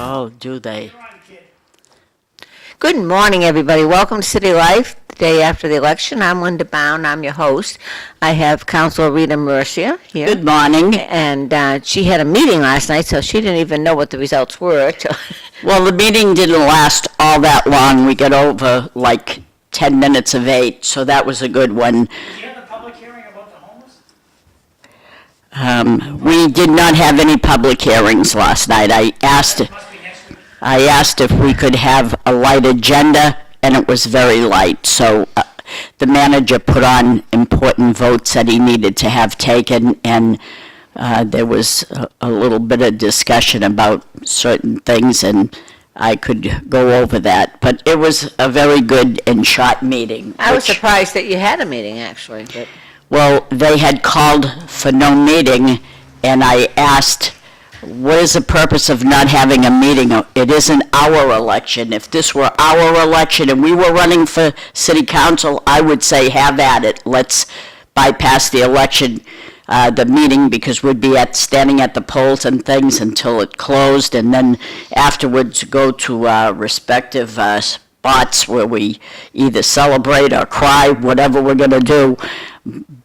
Oh, do they? Good morning, everybody. Welcome to City Life, the day after the election. I'm Linda Bown. I'm your host. I have Councilor Rita Mercier here. Good morning. And she had a meeting last night, so she didn't even know what the results were. Well, the meeting didn't last all that long. We got over like 10 minutes of 8, so that was a good one. Did you have the public hearing about the homeless? We did not have any public hearings last night. I asked if we could have a light agenda, and it was very light. So the manager put on important votes that he needed to have taken, and there was a little bit of discussion about certain things, and I could go over that. But it was a very good and short meeting. I was surprised that you had a meeting, actually. But. Well, they had called for no meeting, and I asked, what is the purpose of not having a meeting? It isn't our election. If this were our election and we were running for city council, I would say have at it. Let's bypass the election, the meeting, because we'd be standing at the polls and things until it closed, and then afterwards go to respective spots where we either celebrate or cry, whatever we're going to do.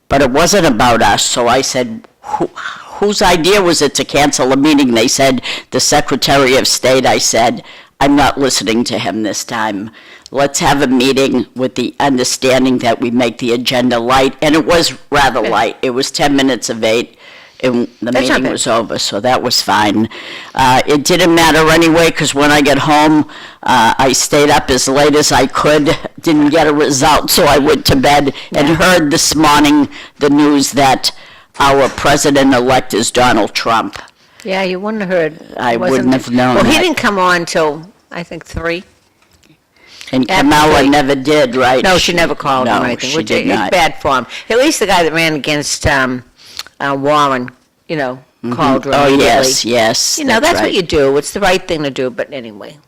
But it wasn't about us, so I said, whose idea was it to cancel a meeting? They said, the Secretary of State. I said, I'm not listening to him this time. Let's have a meeting with the understanding that we make the agenda light. And it was rather light. It was 10 minutes of 8, and the meeting was over, so that was fine. It didn't matter anyway, because when I got home, I stayed up as late as I could, didn't get a result, so I went to bed and heard this morning the news that our president-elect is Donald Trump. Yeah, you wouldn't have heard. I wouldn't have known Well, that. he didn't come on till, I think, 3. And Kamala never did, right? No, she never called him or anything, she which did is not. bad form. At least the guy that ran against Warren, called her Oh, immediately. yes, That's right. what you do. It's the right thing to do, but anyway,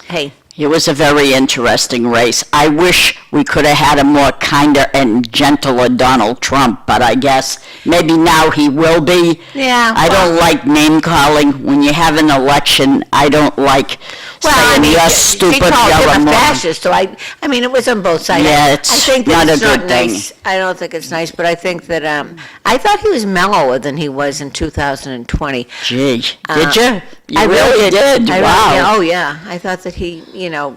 hey. It was a very interesting race. I wish we could have had a more kinder and gentler Donald Trump, but I guess maybe now he will be. Yeah. I don't like name calling. When you have an election, I don't like saying you're stupid, she called you're a him a moron. fascist, so I mean, it was on both sides. Yeah, it's I think not that a it's good thing. Nice. I don't think it's nice, but I think that, I thought he was mellower than he was in 2020. Gee, did you? I really did. Wow. Oh, yeah. I thought that he,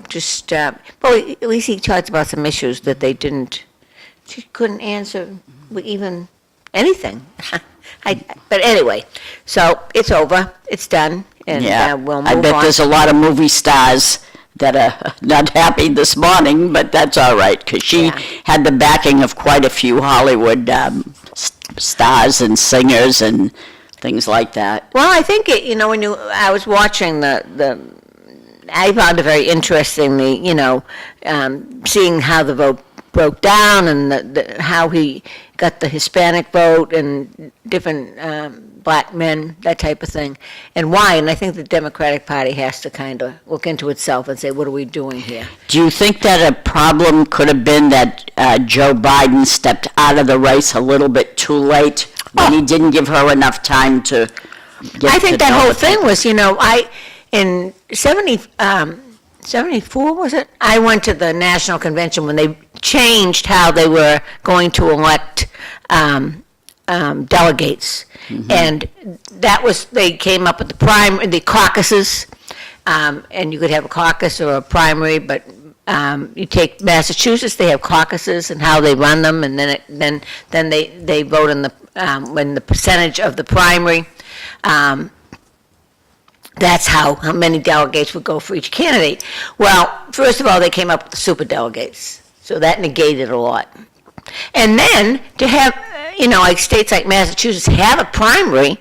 just, well, at least he talked about some issues that she couldn't answer even anything. But anyway, so it's over, it's done, and we'll move on. I bet there's a lot of movie stars that are not happy this morning, but that's all right, because she had the backing of quite a few Hollywood stars and singers and things like that. Well, I think when I was watching I found it very interestingly, seeing how the vote broke down and how he got the Hispanic vote and different black men, that type of thing, and why. And I think the Democratic Party has to kind of look into itself and say, what are we doing here? Do you think that a problem could have been that Joe Biden stepped out of the race a little bit too late when he didn't give her enough time to get I think to that know whole the thing people? was, in 74, was it? I went to the National Convention when they changed how they were going to elect delegates. Mm-hmm. And that was, they came up with the caucuses, and you could have a caucus or a primary, but you take Massachusetts, they have caucuses and how they run them, and then they vote in when the percentage of the primary. That's how many delegates would go for each candidate. Well, first of all, they came up with the super delegates, so that negated a lot. And then to have, like states like Massachusetts have a primary,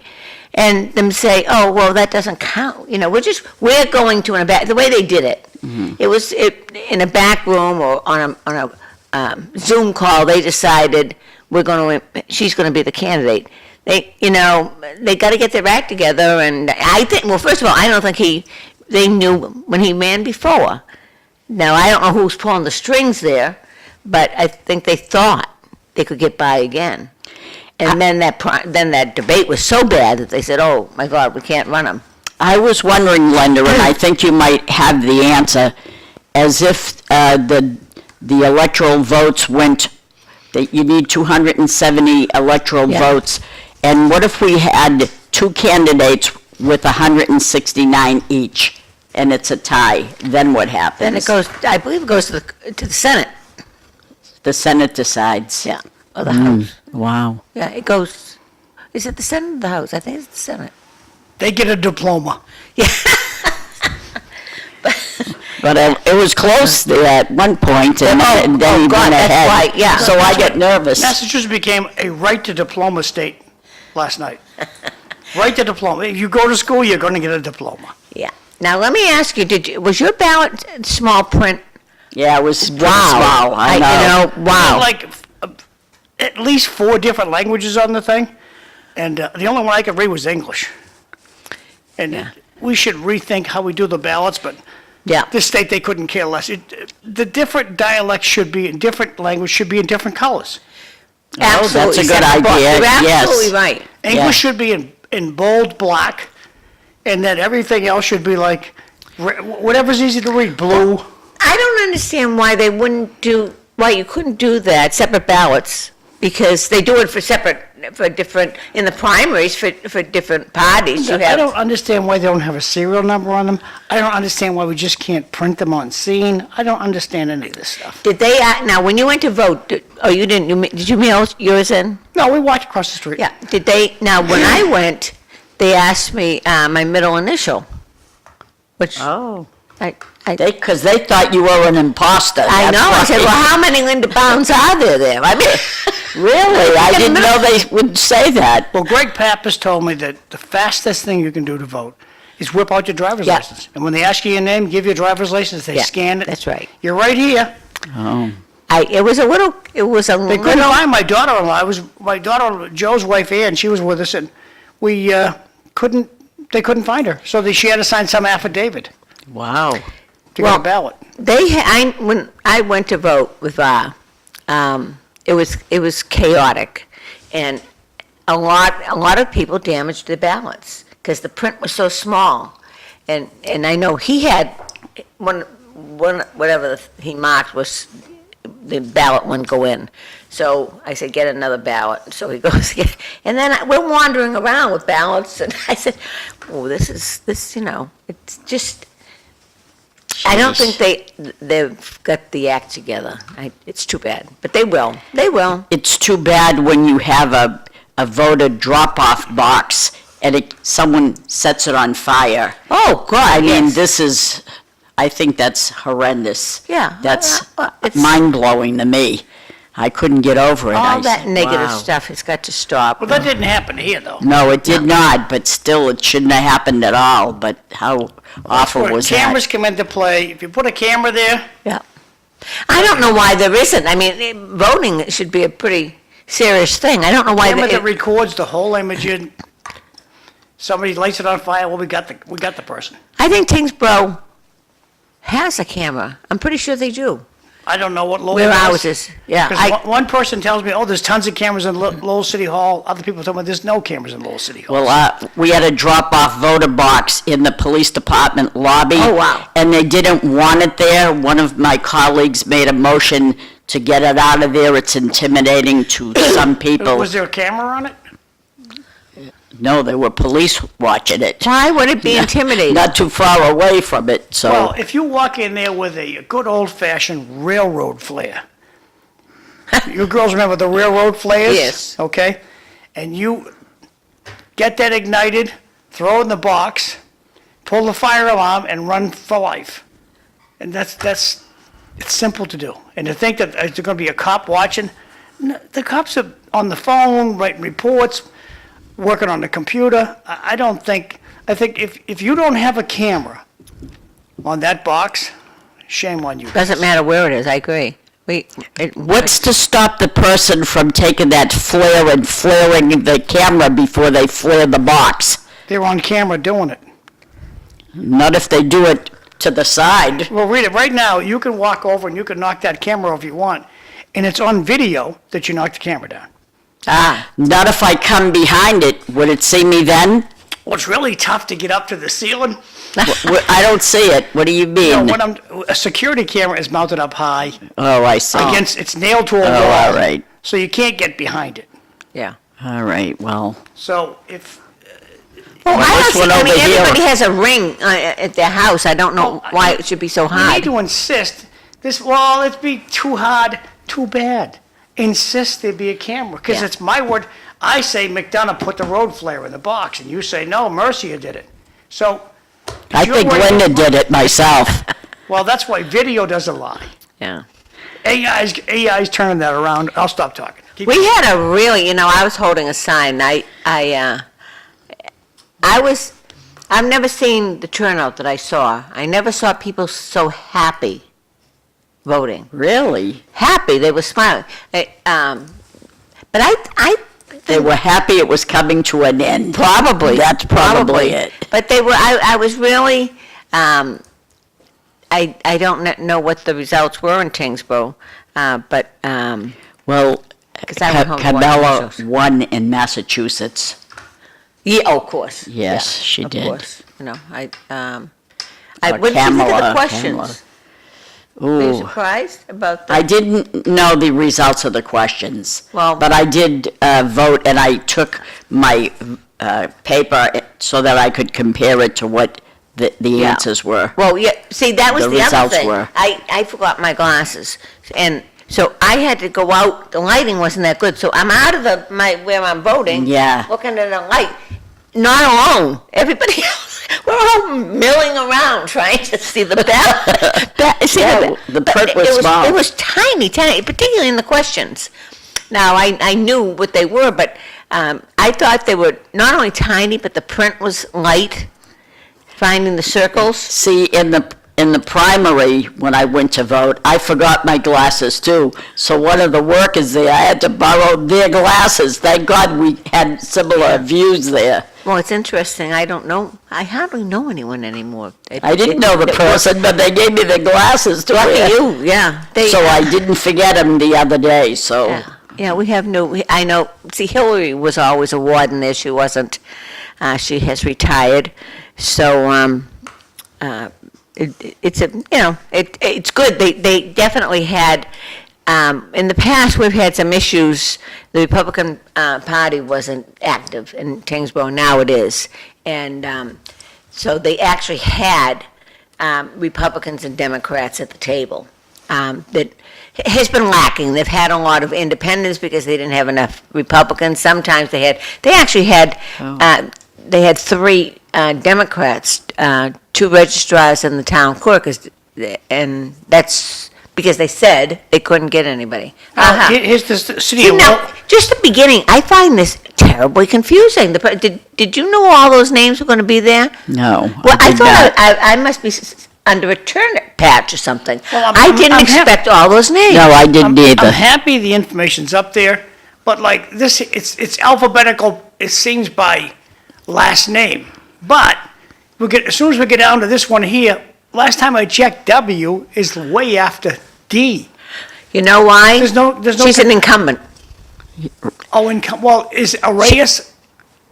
and them say, oh, well, that doesn't count. We're going to the way they did it. Mm-hmm. It was in a back room or on a Zoom call. They decided she's going to be the candidate. They got to get their act together, and I think, well, first of all, I don't think they knew when he ran before. Now, I don't know who's pulling the strings there, but I think they thought they could get by again. And then that debate was so bad that they said, oh, my God, we can't run him. I was wondering, Linda, and I think you might have the answer, as if the electoral votes went, that you need 270 electoral Yeah. votes, and what if we had two candidates with 169 each, and it's a tie? Then what happens? Then it goes, I believe it goes to the Senate. The Senate decides. Yeah, or the House. Wow. Yeah, it goes, is it the Senate or the House? I think it's the Senate. They get a diploma. But it was close there at one point, and then he God, went that's ahead. right, yeah. So I get nervous. Massachusetts became a right to diploma state last night. Right to diploma. If you go to school, you're going to get a diploma. Yeah. Now, let me ask you, was your ballot small print? Yeah, it was pretty Wow. small, I know. Wow. Like at least 4 different languages on the thing, and the only one I could read was English. And Yeah. we should rethink how we do the ballots, but Yeah. this state, they couldn't care less. The different dialects should be in different language, should be in different colors. Oh, that's a Absolutely. good Except for book. idea, You're yes. absolutely right. English Yeah. should be in bold black, and then everything else should be like, whatever's easy to read, blue. I don't understand why they why you couldn't do that, separate ballots, because they do it for different, in the primaries, for different parties. You I have, don't understand why they don't have a serial number on them. I don't understand why we just can't print them on scene. I don't understand any of this stuff. did they, now, when you went to vote, did you mail yours in? No, we walked across the street. Yeah, did they, now, when I went, they asked me my middle initial, which Oh. I Because they thought you were an imposter. I that's know, I why. said, well, how many Linda Bowns are there? I mean, Really? I Yeah, didn't but- know they would say that. Well, Greg Pappas told me that the fastest thing you can do to vote is whip out your driver's Yeah. license. And when they ask you your name, give your driver's license, they Yeah, scan it. that's right. You're right here. Oh. it was a little, They couldn't little, find my daughter-in-law. My daughter, Joe's wife, Ann, she was with us, and they couldn't find her. So she had to sign some affidavit Wow. to Well, get a ballot. when I went to vote with it was chaotic, and a lot of people damaged their ballots because the print was so small, and I know he had one whatever he marked was the ballot wouldn't go in. So I said, get another ballot. So he goes, and then we're wandering around with ballots, and I said, oh, this, it's just, I don't Jeez. think they've got the act together. It's too bad, but they will. They will. It's too bad when you have a voter drop-off box and someone sets it on fire. Oh, God, I mean, yes. I think that's horrendous. Yeah. That's It's- mind-blowing to me. I couldn't get over it. I All that said, negative wow. stuff has got to stop. Well, that didn't happen here, though. No, it did not, but still, it shouldn't have happened at all, but how awful Where was cameras that? come into play. If you put a camera there, Yeah. I don't know why there isn't. I mean, voting should be a pretty serious thing. I don't know why. camera that records the whole image in. Somebody lights it on fire. Well, we got the person. I think Tingsboro has a camera. I'm pretty sure they do. I don't know what Lowell Where has. ours is, yeah. Because one person tells me, oh, there's tons of cameras in Lowell City Hall. Other people tell me there's no cameras in Lowell City Hall. Well, we had a drop-off voter box in the police department lobby. Oh, wow. And they didn't want it there. One of my colleagues made a motion to get it out of there. It's intimidating to some people. Was there a camera on it? No, there were police watching it. Why would it be intimidating? Not too far away from it, so. Well, if you walk in there with a good old-fashioned railroad flare, you girls remember the railroad flares? Yes. Okay? And you get that ignited, throw it in the box, pull the fire alarm, and run for life. And it's simple to do. And to think that there's going to be a cop watching, the cops are on the phone, writing reports, working on the computer. I think if you don't have a camera on that box, shame on you. Doesn't matter where it is, I agree. What's to stop the person from taking that flare and flaring the camera before they flare the box? They're on camera doing it. Not if they do it to the side. Well, read it. Right now, you can walk over and you can knock that camera off if you want, and it's on video that you knocked the camera down. Not if I come behind it. Would it see me then? Well, it's really tough to get up to the ceiling. I don't see it. What do you You know, mean? a security camera is mounted up high Oh, I see. it's nailed to a Oh, wall. all right. So you can't get behind it. Yeah. All right, well, So if, Well, Well, I this don't one think, I mean, over here- everybody has a ring at their house. I don't know Well, why it should be so you high. need to insist, well, it'd be too hard, too bad. Insist there be a camera, because Yeah. it's my word. I say McDonough put the road flare in the box, and you say, no, Mercier did it. So. I you're think worried- Linda did it myself. Well, that's why video doesn't lie. Yeah. AI's turning that around. I'll stop talking. Keep We had a really, I was holding a sign. I've never seen the turnout that I saw. I never saw people so happy voting. Really? Happy, they were smiling. But I They were happy it was coming to an end. Probably. That's probably it. But they were, I was really, I don't know what the results were in Tingsboro, but, Well, 'Cause I went home to watch Cabela the shows. won in Massachusetts. yeah, of course. Yes, Yeah, she did. Of course, Or what did you think of Kamala, the questions? Were you Ooh, surprised about I the, didn't know the results of the questions. Well- But I did vote, and I took my paper so that I could compare it to what the Yeah. answers were. well, yeah, see, that was The the other results thing. were- I forgot my glasses, and so I had to go out, the lighting wasn't that good, so I'm out of where I'm voting. Yeah. Looking at a light, not alone, everybody else, we're all milling around trying to see the ballot. See Yeah, the but print was it small. It was tiny, particularly in the questions. Now, I knew what they were, but I thought they were not only tiny, but the print was light, finding the circles. See, in the primary, when I went to vote, I forgot my glasses too. So one of the workers there, I had to borrow their glasses. Thank God we had similar views there. Well, it's interesting, I hardly know anyone anymore. I didn't know the person, but they gave me the glasses to Lucky wear. you, yeah. So I didn't forget them the other day, so. Yeah, we have I know, see, Hillary was always a warden there, she wasn't, she has retired, so, it's good, they definitely had, in the past, we've had some issues, the Republican Party wasn't active in Tingsboro, now it is, and, so they actually had, Republicans and Democrats at the table, that has been lacking. They've had a lot of independents because they didn't have enough Republicans. Sometimes they actually had, they had three Democrats, two registrars and the town clerk, and that's because they said they couldn't get anybody. Here's the city See, of now, just the beginning, I find this terribly confusing. Did you know all those names were going to be there? No, Well, I did thought not. I must be under a turnip patch or something. Well, I didn't I'm expect all those names. No, I didn't I'm either. happy the information's up there, but like this, it's alphabetical, it seems by last name. But as soon as we get down to this one here, last time I checked, W is way after D. You know why? There's no. She's an incumbent. Well, is Arias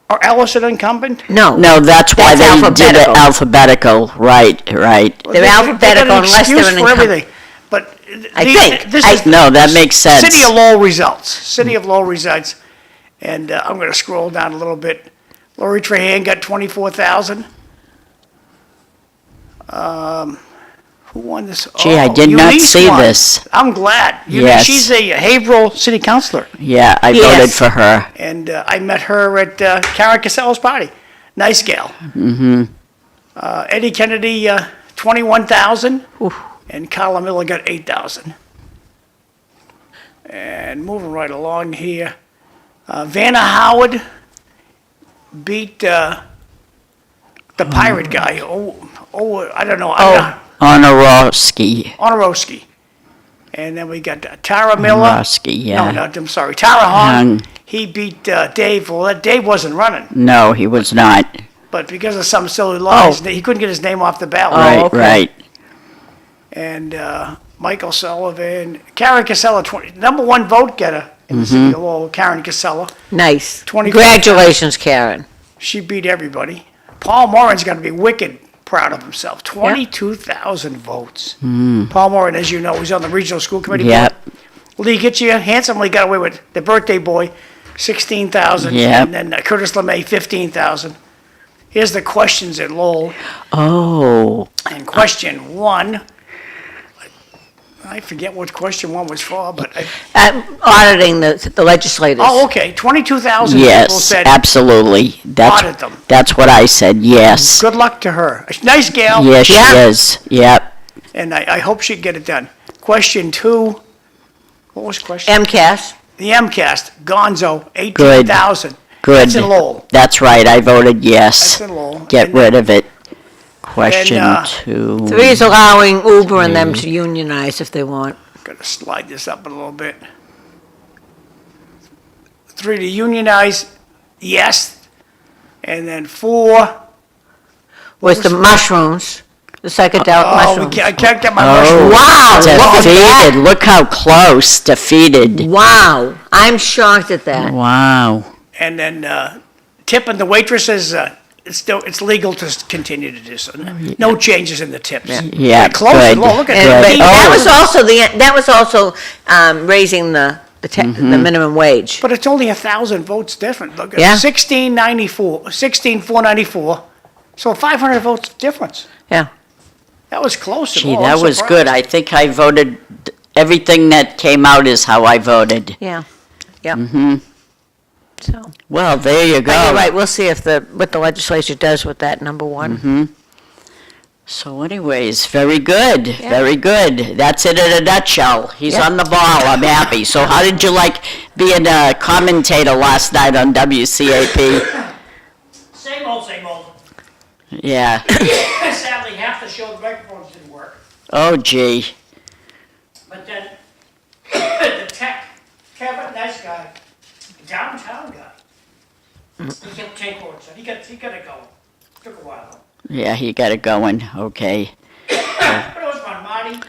or Ellis an incumbent? No. No, that's why That's they did it alphabetical. alphabetical, right. They're alphabetical They got an unless they're excuse an for incumbent. everything. But I think. this I- is No, that makes sense. City of Lowell results. City of Lowell results, and I'm going to scroll down a little bit. Lori Trahan got 24,000. Who won this? Gee, I did not Eunice see won. this. I'm glad. Yes. She's a Haverhill City Councilor, Yeah, I Yes. voted for her. and I met her at Karen Casel's party. Nice gal. Mm-hmm. Eddie Kennedy, 21,000, and Carla Miller got 8,000. And moving right along here, Vanna Howard beat the pirate guy. I don't know. Honorowski. Honorowski. And then we got Tara Miller. Honorowski, yeah. No, I'm sorry. Tara Hahn. Hahn. He beat Dave. Well, that Dave wasn't running, No, he was not. but because of some silly law, he couldn't get his name off the ballot. Right, okay. right. And Michael Sullivan, Karen Casella, number one vote getter in the city of Lowell, Karen Casella. Nice. 24. Congratulations, Karen. She beat everybody. Paul Moran's got to be wicked proud of himself. 22,000 votes. Paul Moran, as you know, was on the regional school committee board. Yep. Lee Gitchia handsomely got away with the birthday boy, 16,000. Yep. And then Curtis LeMay, 15,000. Here's the questions at Lowell. Oh, And question one, I forget what question one was for, but, Auditing the legislators. oh, okay, 22,000 people yes, said, absolutely. audit them. That's what I said, yes. Good luck to her. Nice gal. Yes, she Yeah. is, yep. And I hope she can get it done. Question two, what was question? MCAS. The MCAS, Gonzo, 18,000. Good. That's in Lowell. That's right, I voted yes. That's in Lowell. Get And- rid of it. Question And, 2. 3 is allowing Uber and them to unionize if they want. Gotta slide this up a little bit. 3 to unionize, yes. And then 4, Was the mushrooms, the psychedelic oh, mushrooms. I can't get my Oh, mushroom. Wow, look at that. defeated, look how close, defeated. Wow, I'm shocked at that. Wow. And then tipping the waitresses, it's legal to continue to do so. No changes in the tips. Yeah, They're close good. and low. Look at And, Good. but that. that was also raising the minimum wage. But it's only 1,000 votes different. Look at Yeah. 16,494. So 500 votes difference. Yeah. That was close. Gee, Oh, that I'm was surprised. good. I think I voted, everything that came out is how I voted. Yeah. Yeah. So, Well, there you but you're go. right, we'll see what the legislature does with that, number one. So anyways, very good, very good. That's it in a nutshell. He's Yeah. on the ball, I'm happy. So how did you like being a commentator last night on WCAP? Same old, same old. Yeah. Sadly, half the show, the microphones didn't work. Oh, gee. But then, the tech, Kevin, nice guy, downtown guy. He kept taking words, so he got it going. Took a while though. Yeah, he got it going. Okay. But it was fun.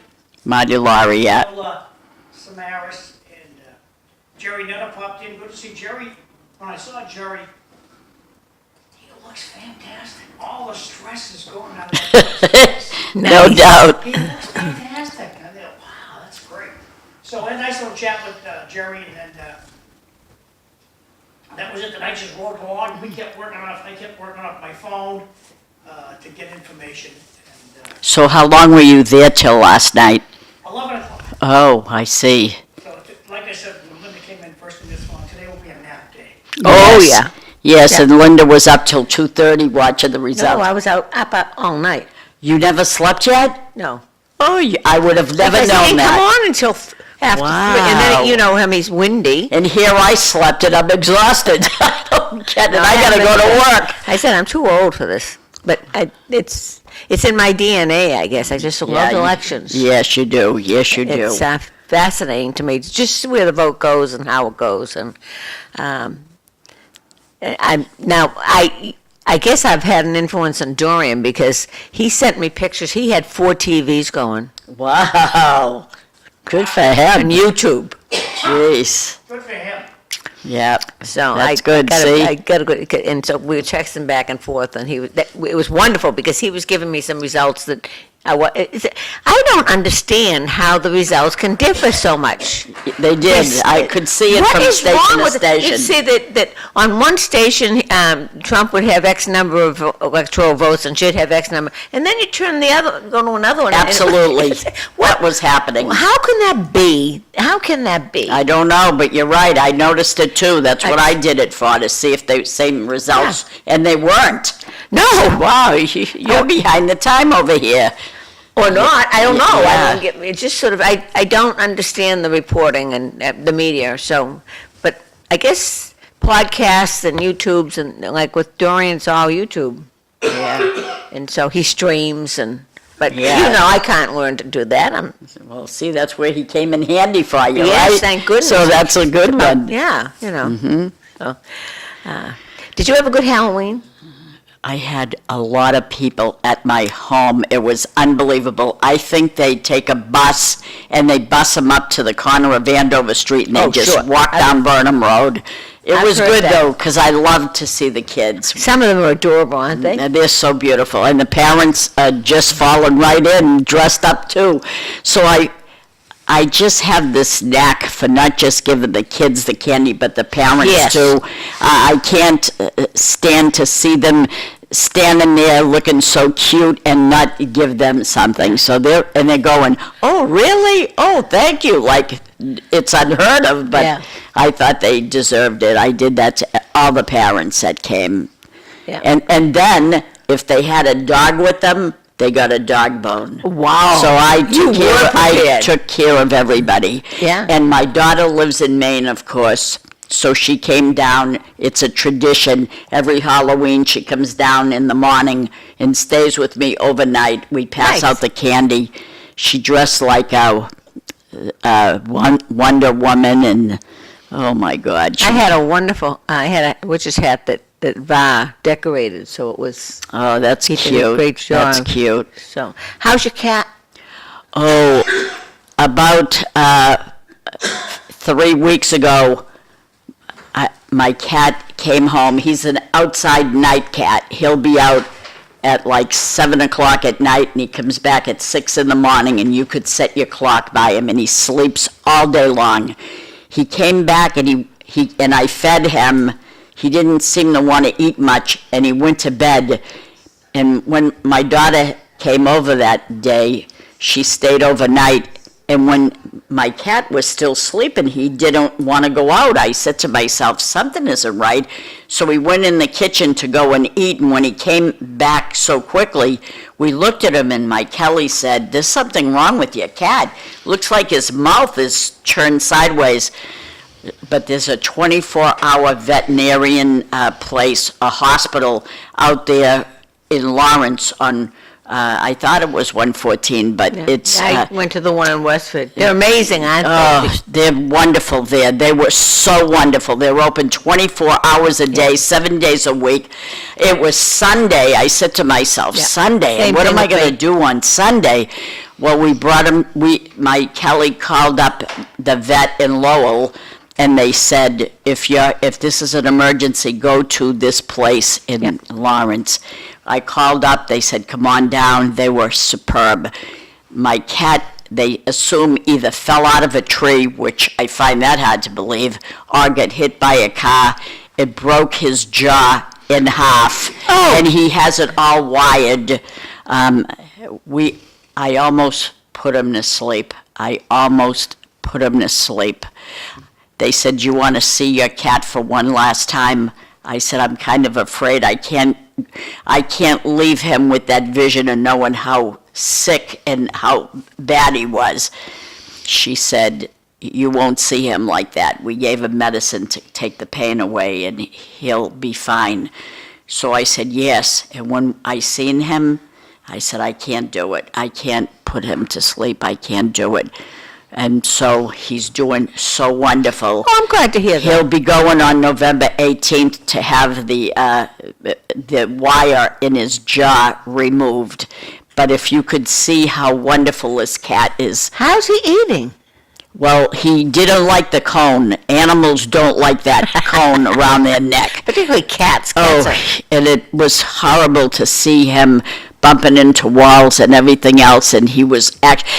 Marty Laurie, yeah. Samaras and Jerry Nutter popped in. Good to see Jerry. When I saw Jerry, he looks fantastic. All the stress is going out of his face. No doubt. He looks fantastic. I thought, wow, that's great. So a nice little chat with Jerry, and then that was it. The night just rolled along. I kept working off my phone to get information. And So how long were you there till last night? 11 o'clock. Oh, I see. So, like I said, when Linda came in first thing this morning, today will be a nap day. Oh, Yes. yeah. Yes, Yeah. and Linda was up till 2:30 watching the No, results. I was up all night. You never slept yet? No. Oh, I would have never Because he known didn't that. come on until after 3. And Wow. then, you know him, he's windy. And here I slept and I'm exhausted. I don't get it. I gotta go to work. I said, I'm too old for this. But it's in my DNA, I guess. I just love Yeah, elections. Yes, you do. Yes, you do. It's fascinating to me, just where the vote goes and how it goes. And I guess I've had an influence on Dorian because he sent me pictures. He had 4 TVs going Wow. Good for on him. YouTube. Jeez. Good for him. Yeah. So That's good, gotta, see? I gotta go, and so we were texting back and forth, and it was wonderful because he was giving me some results that I don't understand how the results can differ so much. They did. I could see it What from is station wrong to with it? station. You'd see that on one station, Trump would have X number of electoral votes and should have X number, and then you go to another one. and Absolutely. What That was happening. How can that be? How can that be? I don't know, but you're right. I noticed it too. That's what I did it for, to see if they same results, and they weren't. No. Wow, you're behind the time over here. Or not, I don't know. Yeah. I don't get, it's just sort of, I don't understand the reporting and the media, so, but I guess podcasts and YouTubes and like with Dorian, it's all YouTube. Yeah. And so he streams but Yeah. you know, I can't learn to do that. Well, see, that's where he came in handy for you, Yes, right? thank goodness. So that's a good one. Yeah, you know. So, did you have a good Halloween? I had a lot of people at my home. It was unbelievable. I think they take a bus and they bus them up to the corner of Andover Street and they Oh, just sure. walk down Burnham Road. It I've was heard good, that. though, because I love to see the kids. Some of them are adorable, aren't they? They're so beautiful, and the parents are just falling right in, dressed up, too. So I just have this knack for not just giving the kids the candy, but the parents, Yes. too. I can't stand to see them standing there looking so cute and not give them something. So they're going, oh, really? Oh, thank you. Like, it's unheard of, but Yeah. I thought they deserved it. I did that to all the parents that came. Yeah. And then, if they had a dog with them, they got a dog bone. Wow. So I You were I prepared. took care of everybody. Yeah. And my daughter lives in Maine, of course, so she came down. It's a tradition. Every Halloween, she comes down in the morning and stays with me overnight. We pass Nice. out the candy. She dressed like a Wonder Woman, and oh my God. I had a wonderful, I had a witch's hat that Va decorated, so it was, Oh, that's He did a cute. great job. That's cute. so. How's your cat? Oh, about 3 weeks ago, my cat came home. He's an outside night cat. He'll be out at like 7 o'clock at night, and he comes back at 6 in the morning, and you could set your clock by him, and he sleeps all day long. He came back, and and I fed him. He didn't seem to want to eat much, and he went to bed. And when my daughter came over that day, she stayed overnight, and when my cat was still sleeping, he didn't want to go out. I said to myself, something isn't right. So we went in the kitchen to go and eat, and when he came back so quickly, we looked at him, and my Kelly said, there's something wrong with your cat. Looks like his mouth is turned sideways. But there's a 24-hour veterinarian place, a hospital out there in Lawrence on, I thought it was 114, but it's... I went to the one in Westford. They're amazing, aren't they? Oh, they're wonderful there. They were so wonderful. They're open 24 hours a day, 7 days a week. It was Sunday. I said to myself, Yeah. Sunday, Same what thing am I with going to me. do on Sunday? Well, we brought him, my Kelly called up the vet in Lowell, and they said, if this is an emergency, go to this place in Lawrence. I called up, they said, come on down. They were superb. My cat, they assume, either fell out of a tree, which I find that hard to believe, or got hit by a car. It broke his jaw in half, and he has it all wired. I almost put him to sleep. They said, you want to see your cat for one last time? I said, I'm kind of afraid. I can't leave him with that vision of knowing how sick and how bad he was. She said, you won't see him like that. We gave him medicine to take the pain away, and he'll be fine. So I said, yes. And when I seen him, I said, I can't do it. I can't put him to sleep. I can't do it. And so he's doing so wonderful. Oh, I'm glad to hear that. He'll be going on November 18th to have the wire in his jaw removed. But if you could see how wonderful this cat is. How's he eating? Well, he didn't like the cone. Animals don't like that cone around their neck. Particularly cats. And it was horrible to see him bumping into walls and everything else, and he was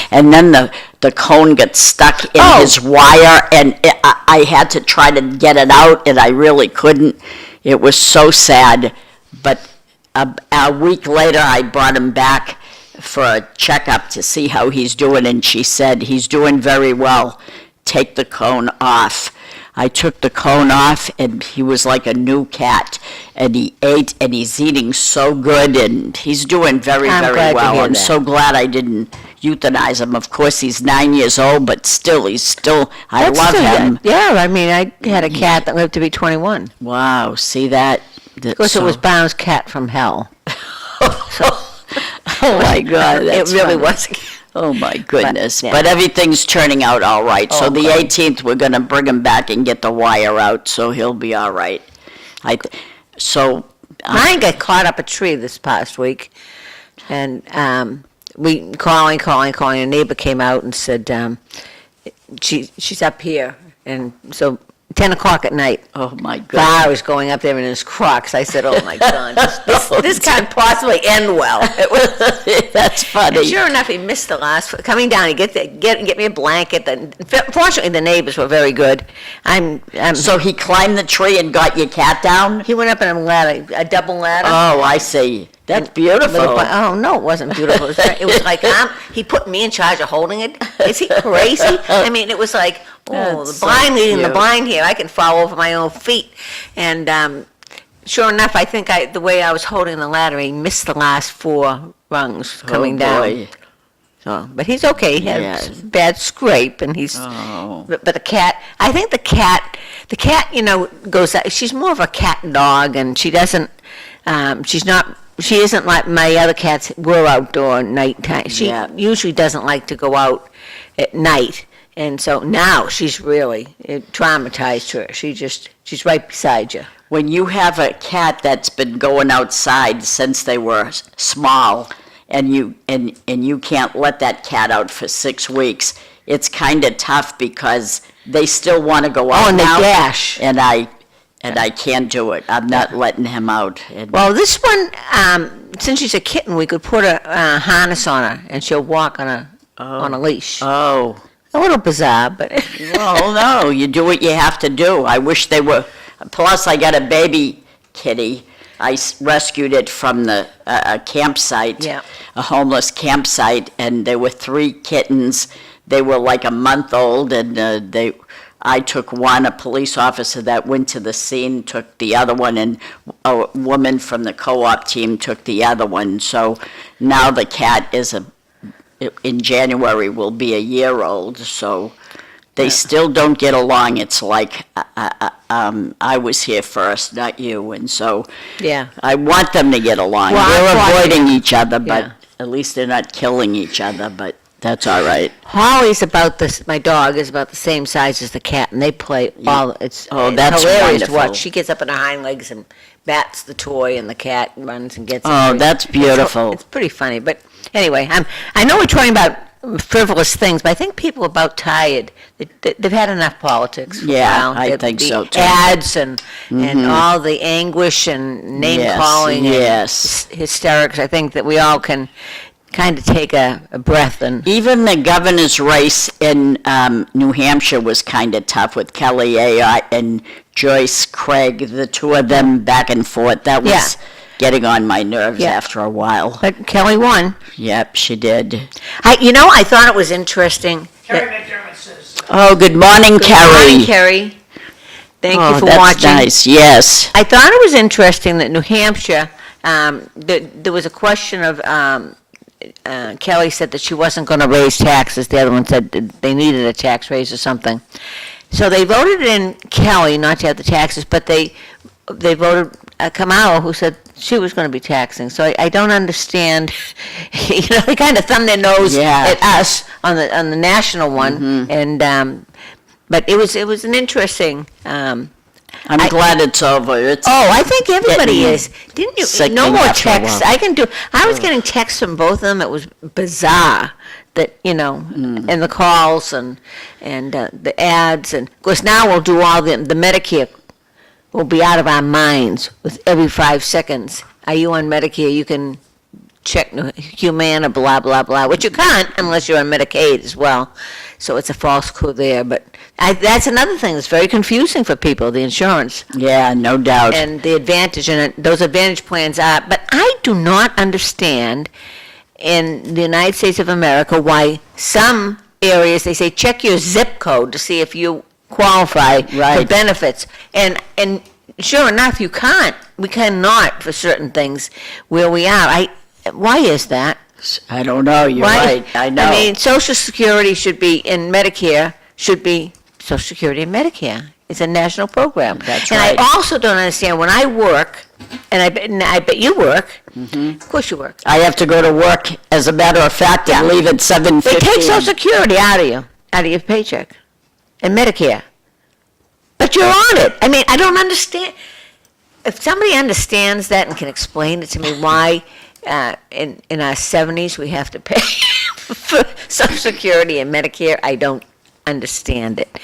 and then the cone got stuck in his wire, and I had to try to get it out, and I really couldn't. It was so sad. But a week later, I brought him back for a checkup to see how he's doing, and she said, he's doing very well. Take the cone off. I took the cone off, and he was like a new cat, and he ate, and he's eating so good, and he's doing very, I'm very glad to well. hear I'm that. so glad I didn't euthanize him. Of course, he's 9 years old, but still, I love him. Yeah, I mean, I had a cat that lived to be 21. Wow, see that? Of course, it was Bown's cat from hell. Oh, my God, It that's really funny. was. Oh, my goodness. yeah. But everything's turning out all right. So Oh, the good. 18th, we're going to bring him back and get the wire out, so he'll be all right. Mine got caught up a tree this past week, and we calling. A neighbor came out and said, she's up here, and so 10 o'clock at night. Oh, my goodness. Bar was going up there in his Crocs. I said, "Oh my God, this can't possibly end well." It was, That's funny. and sure enough, he missed the last. Coming down, he get me a blanket. And fortunately, the neighbors were very good. So he climbed the tree and got your cat down? He went up in a ladder, a double ladder. Oh, I see. That's beautiful. Oh no, it wasn't beautiful. It was like he put me in charge of holding it. Is he crazy? I mean, it was like, That's the blind so leading the cute. blind here. I can fall over my own feet. And sure enough, I think the way I was holding the ladder, he missed the last 4 rungs coming down. Boy. So, but he's okay. He had Yes. a bad scrape, and he's. Oh. But the cat, I think the cat, goes. She's more of a cat dog, and she doesn't. She's not. She isn't like my other cats. We're outdoor nighttime. She Yeah. usually doesn't like to go out at night, and so now it traumatized her. She's right beside you. When you have a cat that's been going outside since they were small, and you can't let that cat out for 6 weeks, it's kind of tough because they still want to go out Oh, and they now. dash. And I can't do it. I'm not letting him out. And Well, this one, since she's a kitten, we could put a harness on her, and she'll walk on a leash. oh, A little bizarre, but well, no, you do what you have to do. I wish they were. Plus, I got a baby kitty. I rescued it from a campsite, Yeah. a homeless campsite, and there were 3 kittens. They were like a month old, and I took one. A police officer that went to the scene took the other one, and a woman from the co-op team took the other one. So now the cat in January will be a year old. So they still don't get along. It's like I was here first, not you, and so yeah. I want them to get along. Well, They're I thought- avoiding each other, but Yeah. at least they're not killing each other. But that's all right. Holly's about this. My dog is about the same size as the cat, and they play all. It's that's hilarious to wonderful. watch. She gets up on her hind legs and bats the toy, and the cat runs and gets. Oh, it. that's beautiful. It's pretty funny, but anyway, I know we're talking about frivolous things, but I think people are about tired. They've had enough politics. For Yeah, a while. I The- think the so, too. Ads and all the anguish and name Yes, calling yes. and hysterics. I think that we all can kind of take a breath and. Even the governor's race in New Hampshire was kind of tough with Kelly A. and Joyce Craig, the 2 of them back and forth. That was Yeah. getting on my nerves Yeah. after a while. But Kelly won. Yep, she did. I thought it was interesting. Carrie McDermott says, Oh, good morning, Carrie. Morning, Carrie. Thank you for that's watching. nice, yes. I thought it was interesting that New Hampshire, there was a question of, Kelly said that she wasn't going to raise taxes. The other one said that they needed a tax raise or something. So they voted in Kelly not to have the taxes, but they voted Kamala, who said she was going to be taxing. So I don't understand. They kind of thumbed their nose Yeah. at us on the national one, and but it was an interesting. I'm glad it's over. It's I think everybody Getting is. Didn't you? sickening No more after a texts. while. I was getting texts from both of them. It was bizarre that, and the calls and the ads. And of course now we'll do all the Medicare will be out of our minds with every 5 seconds. Are you on Medicare? You can check Humana, blah, blah, blah, which you can't unless you're on Medicaid as well. So it's a false clue there. But that's another thing that's very confusing for people, the insurance. yeah, no doubt. And the advantage, and those advantage plans are, but I do not understand in the United States of America why some areas, they say, check your zip code to see if you qualify for Right. benefits. And sure enough, you can't. We cannot for certain things where we are. Why is that? I don't know. You're Why? right. I know. I mean, Social Security should be, in Medicare, should be Social Security and Medicare. It's a national program. That's and right. I also don't understand, when I work, and I bet you work, of course you work, I have to go to work, as a matter of fact, and Yeah. leave at 7:15. they take Social Security out of your paycheck, and Medicare. But you're on it. I mean, I don't understand. If somebody understands that and can explain it to me, why in our 70s we have to pay for Social Security and Medicare, I don't understand it.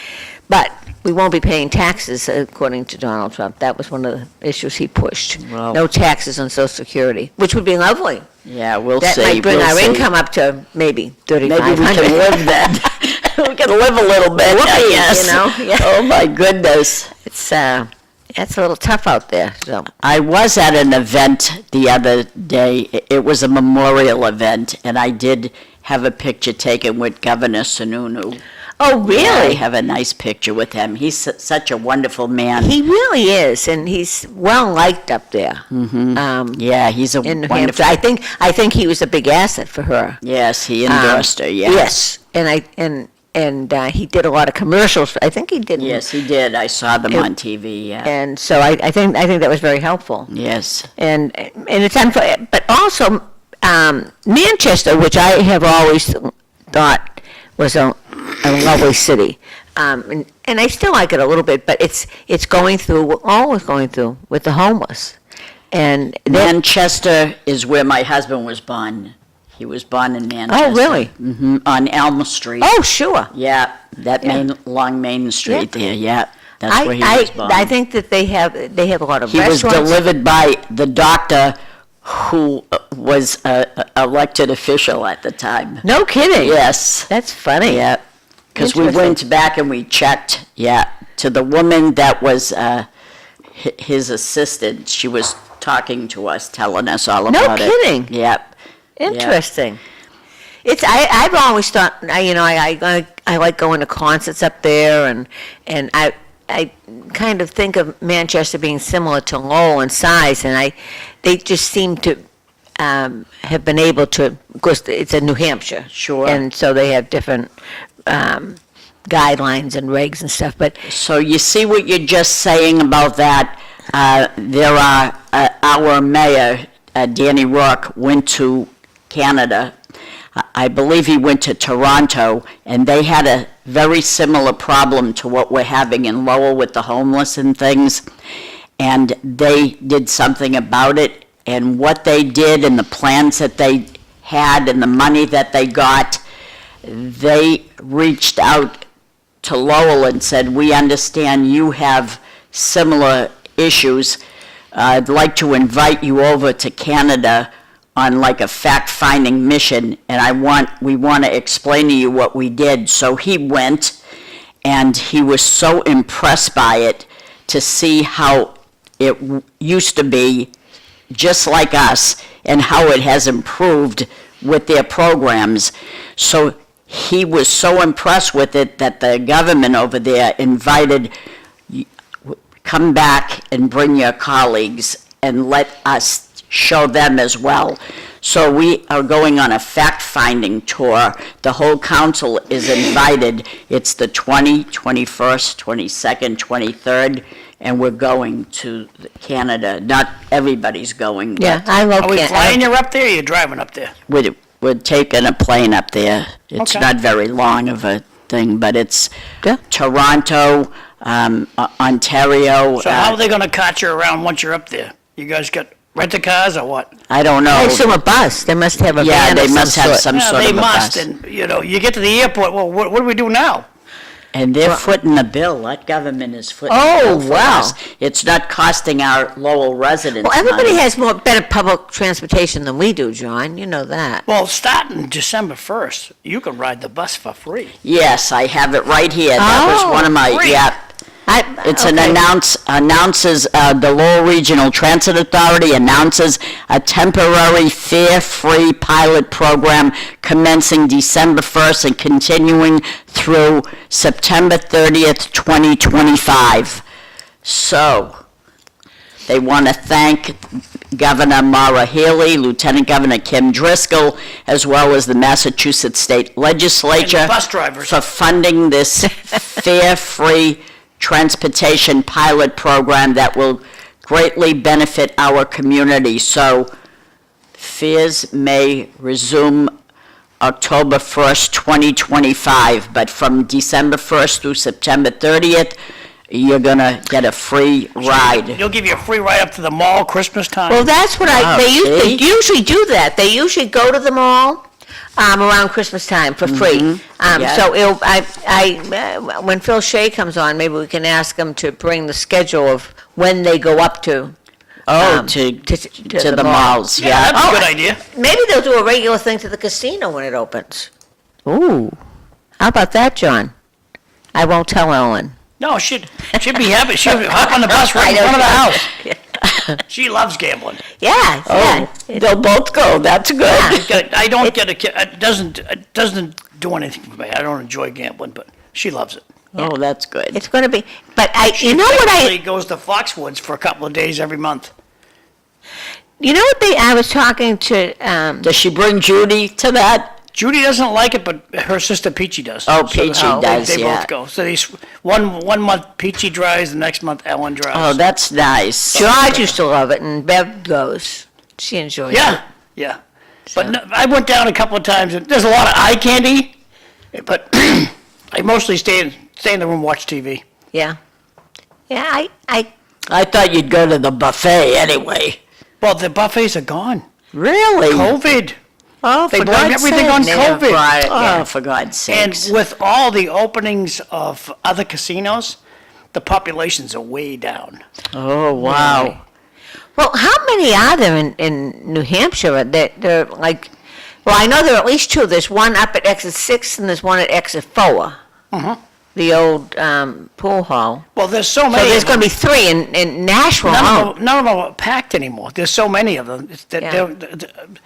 But we won't be paying taxes, according to Donald Trump. That was one of the issues he pushed. Well- No taxes on Social Security, which would be lovely. Yeah, we'll That see. might bring we'll our see. income up to maybe Maybe we 3,500. can live then. We can live a little bit, I Whoopee, guess. you know? Yeah. Oh, my goodness. It's a little tough out there, so. I was at an event the other day. It was a memorial event, and I did have a picture taken with Governor Sununu. Oh, I really? have a nice picture with him. He's such a wonderful man. He really is, and he's well-liked up there. Yeah, he's a In New wonderful. Hampshire. I think he was a big asset for her. Yes, he endorsed her, yes. Yes, and he did a lot of commercials. I think he did. Yes, he did. I saw them It- on TV, yeah. And so I think that was very helpful. Yes. And it's unfair, but also Manchester, which I have always thought was a lovely city, and I still like it a little bit, but it's going through, always going through with the homeless, and Manchester is where my husband was born. He was born in Manchester. really? Hmm on Elm Street. oh sure. Yeah, that long Main Street there, yeah. That's where he was born. I think that they have a lot of He was restaurants. delivered by the doctor who was a elected official at the time. No kidding. Yes, That's funny. yeah. Because we Interesting. went back and we checked, yeah, to the woman that was his assistant. She was talking to us, telling us all No about it. kidding. Yep. Interesting. I've always thought, I like going to concerts up there, and I kind of think of Manchester being similar to Lowell in size, and they just seem to have been able to, of course, it's in New Hampshire. Sure. And so they have different guidelines and regs and stuff, but So you see what you're just saying about that? There are, our mayor, Danny Rourke, went to Canada. I believe he went to Toronto, and they had a very similar problem to what we're having in Lowell with the homeless and things. And they did something about it, and what they did and the plans that they had and the money that they got, they reached out to Lowell and said, we understand you have similar issues. I'd like to invite you over to Canada on like a fact-finding mission, and we want to explain to you what we did. So he went, and he was so impressed by it to see how it used to be just like us and how it has improved with their programs. So he was so impressed with it that the government over there invited, come back and bring your colleagues and let us show them as well. So we are going on a fact-finding tour. The whole council is invited. It's the 20th, 21st, 22nd, 23rd, and we're going to Canada. Not everybody's going, but yeah, I love Are we Canada. flying you up there, or you driving up there? we're taking a plane up there. It's Okay. not very long of a thing, but it's Yeah. Toronto, Ontario. So how are they gonna cart you around once you're up there? You guys got rent-a-cars or what? I don't know. I assume a bus. They must have a Yeah, van they of some must have sort. some Yeah, sort they of a must, bus. and, you get to the airport, well, what do we do now? And they're footing the bill. That government is footing Oh, the bill for wow. us. It's not costing our Lowell residents Well, everybody money. has better public transportation than we do, John. You know that. Well, starting December 1st, you can ride the bus for free. Yes, I have it right here. That was Oh, one of my, great. yeah. It's an okay. announces, the Lowell Regional Transit Authority announces a temporary fare-free pilot program commencing December 1st and continuing through September 30th, 2025. So, they want to thank Governor Maura Healey, Lieutenant Governor Kim Driscoll, as well as the Massachusetts State Legislature And bus drivers. for funding this fare-free transportation pilot program that will greatly benefit our community. So fares may resume October 1st, 2025, but from December 1st through September 30th, you're going to get a free ride. They'll give you a free ride up to the mall Christmas time. Well, that's what Oh, they see? usually do that. They usually go to the mall Around Christmas time for free. Yeah. So when Phil Shea comes on, maybe we can ask him to bring the schedule of when they go up to. To the the malls, Yeah, yeah. that's a good idea. Maybe they'll do a regular thing to the casino when it opens. Ooh, how about that, John? I won't tell Ellen. No, she'd be happy. She'd hop on the bus right in front of the house. She loves gambling. Yeah, Oh, they'll both go, that's good. I don't get a kid, it doesn't do anything for me. I don't enjoy gambling, but she loves it. Oh, that's good. It's going to be. But She technically goes to Foxwoods for a couple of days every month. I was talking to. Does she bring Judy to that? Judy doesn't like it, but her sister Peachy does. Oh, Peachy does, They yeah. both go. So these one month Peachy drives, the next month Ellen drives. Oh, that's nice. George used to love it, and Bev goes. She enjoys it. Yeah. But no, I went down a couple of times, and there's a lot of eye candy, but I mostly stay in the room and watch TV. Yeah. Yeah, I thought you'd go to the buffet anyway. Well, the buffets are gone. Really? COVID. Oh, They for blame God's everything on sakes. COVID. Oh, for God's And sakes. with all the openings of other casinos, the populations are way down. Oh, wow. Well, how many are there in New Hampshire? They're like, well, I know there are at least two. There's one up at exit 6 and there's one at exit 4. The old pool hall. Well, there's so So many. there's of going them. to be 3 in Nashville None alone. of them are packed anymore. There's so many of them. Yeah.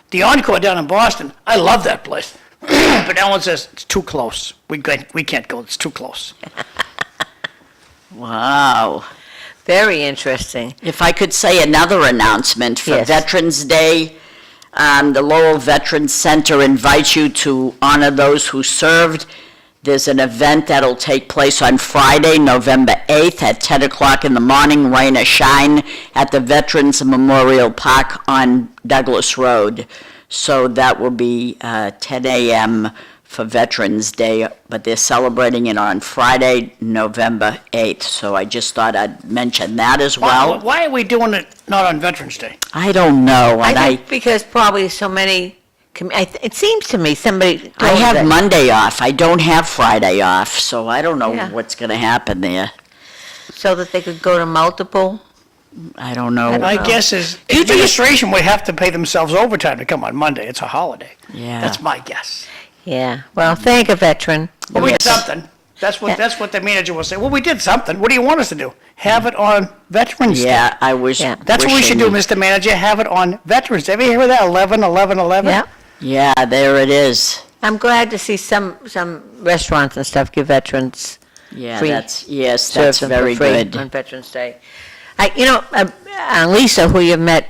The Encore down in Boston, I love that place. But Ellen says, it's too close. We can't go, it's too close. Wow. Very interesting. If I could say another announcement for Yes. Veterans Day, the Lowell Veterans Center invites you to honor those who served. There's an event that'll take place on Friday, November 8th at 10 o'clock in the morning, rain or shine, at the Veterans Memorial Park on Douglas Road. So that will be 10 a.m. for Veterans Day, but they're celebrating it on Friday, November 8th. So I just thought I'd mention that as well. Why are we doing it not on Veterans Day? I don't know, I and think because probably so many, it seems to me somebody I told have that- Monday off. I don't have Friday off, so I don't know Yeah. what's going to happen there. so that they could go to multiple. I don't know. don't My know. guess is You do- administration would have to pay themselves overtime to come on Monday. It's a holiday. Yeah. That's my guess. Yeah. Well, thank a veteran. But we did Yes. something. That's what the manager will say. Well, we did something. What do you want us to do? Have it on Veterans Day. Yeah, I was. Yeah. That's what we should do, wishing- Mr. Manager. Have it on Veterans Day. Ever hear of that? 11/11/11? Yeah. Yeah, there it is. I'm glad to see some restaurants and stuff give veterans Yeah, Free. yes, serve that's them for very free good. on Veterans Day. Lisa, who you met,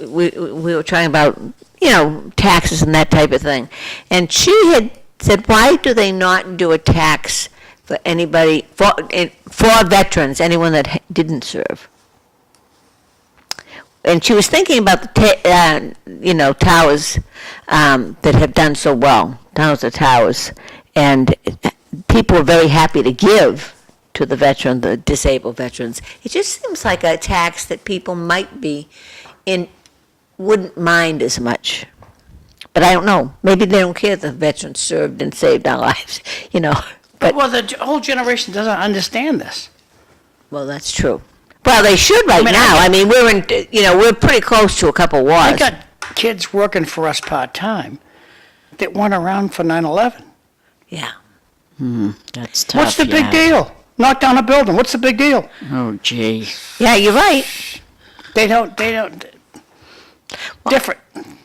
we were talking about, taxes and that type of thing. And she had said, why do they not do a tax for anybody, for veterans, anyone that didn't serve? And she was thinking about the, towers that have done so well, towers of towers. And people are very happy to give to the disabled veterans. It just seems like a tax that people might wouldn't mind as much. But I don't know. Maybe they don't care the veterans served and saved our lives, But, Well, the whole generation doesn't understand this. well, that's true. Well, they should right I now. mean, We're pretty close to a couple wars. I got kids working for us part-time that weren't around for 9/11. Yeah. That's tough. What's the big yeah. deal? Knock down a building. What's the big deal? Oh, gee. Yeah, you're right. They don't, different.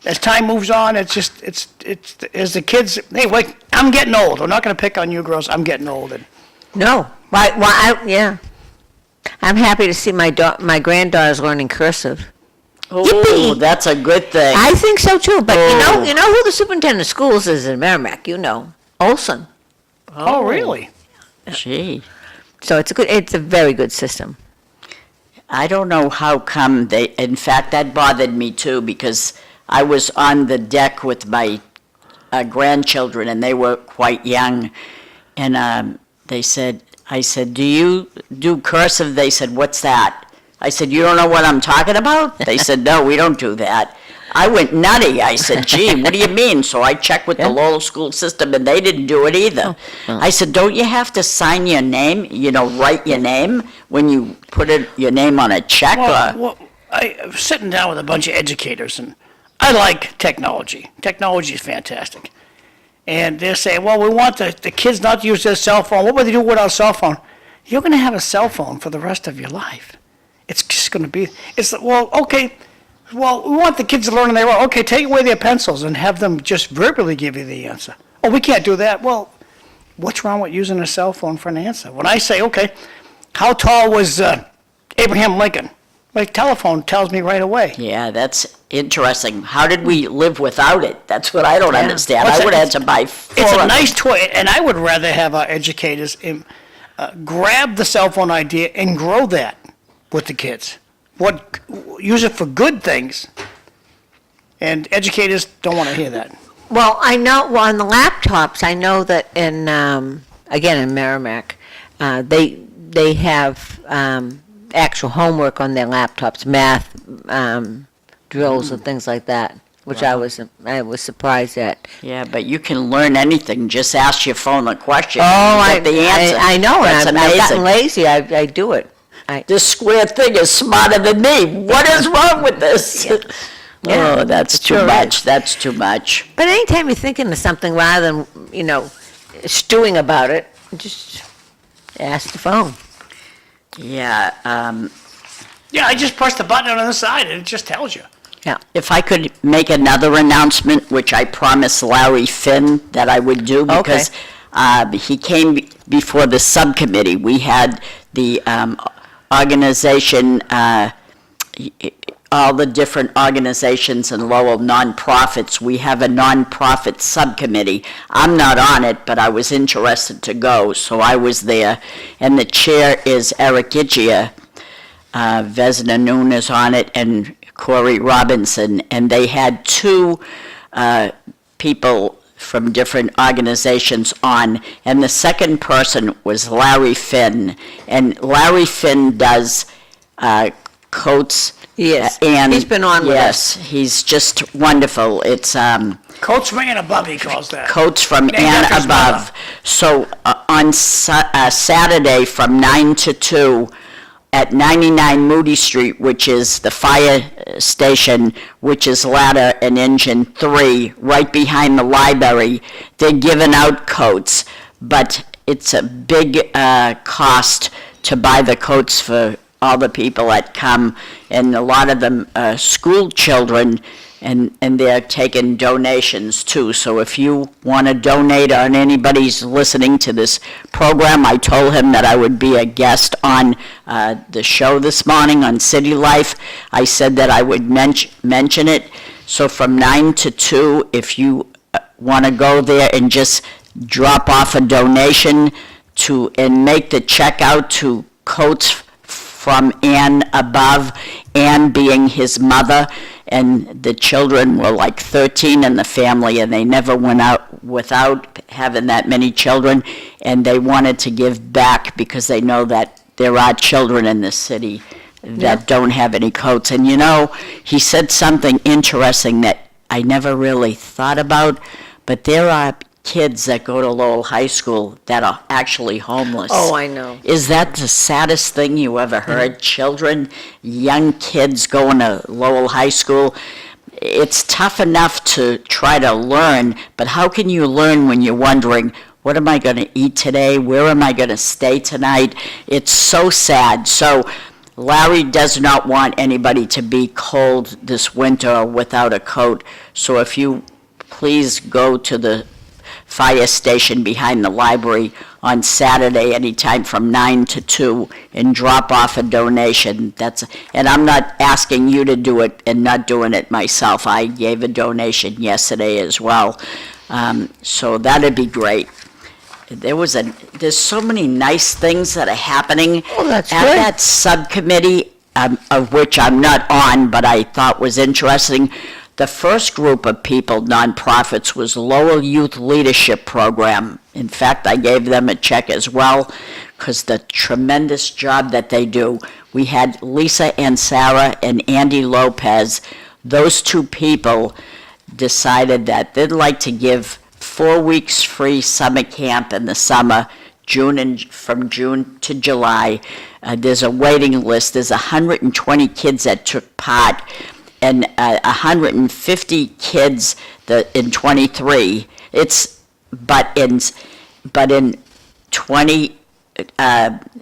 As time moves on, it's as the kids, hey, wait, I'm getting old. I'm not going to pick on you girls. I'm getting old. And No. Yeah. I'm happy to see my granddaughter's learning cursive. Oh, Yippee! that's a good thing. I think so too, but Oh. you know who the superintendent of schools is in Merrimack, Olson. oh, really? Gee. So it's a very good system. I don't know how come in fact, that bothered me too, because I was on the deck with my grandchildren, and they were quite young, and I said, do you do cursive? They said, what's that? I said, you don't know what I'm talking about? They said, no, we don't do that. I went nutty. I said, gee, what do you mean? So I checked with the Lowell school system, and they didn't do it either. I said, don't you have to sign your name, write your name when you put your name on a check? Well, I was sitting down with a bunch of educators, and I like technology. Technology is fantastic. And they're saying, well, we want the kids not to use their cell phone. What would they do without a cell phone? You're going to have a cell phone for the rest of your life. It's just going to be, okay. Well, we want the kids to learn on their own. Okay, take away their pencils and have them just verbally give you the answer. Oh, we can't do that. Well, what's wrong with using a cell phone for an answer? When I say, okay, how tall was Abraham Lincoln? My telephone tells me right away. Yeah, that's interesting. How did we live without it? That's what I don't understand. What's I would that? have to buy four It's of a them. nice toy, and I would rather have our educators grab the cell phone idea and grow that with the kids. Use it for good things, and educators don't want to hear that. Well, I know, on the laptops, I know that again, in Merrimack, they have actual homework on their laptops, math drills and things like that, which I was surprised at. Yeah, but you can learn anything. Just ask your phone a question. Oh, and you get the answer. I know, That's and I've gotten amazing. lazy, I do it. This square thing is smarter than me. What is wrong with this? Yeah. Oh, that's too Sure much. is. That's too much. But anytime you're thinking of something, rather than, stewing about it, just ask the phone. Yeah. Yeah, I just press the button on the side, and it just tells you. Yeah. If I could make another announcement, which I promised Larry Finn that I would do, because he came before the subcommittee. We had the organization, all the different organizations in Lowell, nonprofits. We have a nonprofit subcommittee. I'm not on it, but I was interested to go, so I was there. And the chair is Eric Gitchia. Vesna Noon is on it, and Corey Robinson, and they had two people from different organizations on, and the second person was Larry Finn, and Larry Finn does coats. Yes, and he's been on with us. Yes, he's just wonderful. It's Coach from and above, he calls that. coats from Named and after his above. mother. So on Saturday from 9 to 2, at 99 Moody Street, which is the fire station, which is ladder and engine 3, right behind the library. They're giving out coats, but it's a big cost to buy the coats for all the people that come, and a lot of them are school children, and they're taking donations too. So if you want to donate, or anybody's listening to this program, I told him that I would be a guest on the show this morning on City Life. I said that I would mention it. So from 9 to 2, if you want to go there and just drop off a donation and make the check out to Coats from Ann above, Ann being his mother, and the children were like 13 in the family, and they never went out without having that many children, and they wanted to give back because they know that there are children in this city that don't have any coats. And he said something interesting that I never really thought about, but there are kids that go to Lowell High School that are actually homeless. Oh, I know. Is that the saddest thing you ever heard? Children, young kids going to Lowell High School. It's tough enough to try to learn, but how can you learn when you're wondering, what am I going to eat today? Where am I going to stay tonight? It's so sad. So Larry does not want anybody to be cold this winter without a coat. So if you please go to the fire station behind the library on Saturday, anytime from 9 to 2, and drop off a donation. And I'm not asking you to do it and not doing it myself. I gave a donation yesterday as well. So that'd be great. There's so many nice things that are happening that's at good. that subcommittee, of which I'm not on, but I thought was interesting. The first group of people, nonprofits, was Lowell Youth Leadership Program. In fact, I gave them a check as well, because the tremendous job that they do. We had Lisa and Sarah and Andy Lopez. those two people decided that they'd like to give 4 weeks free summer camp in the summer, from June to July. There's a waiting list. There's 120 kids that took part, and 150 kids in 23.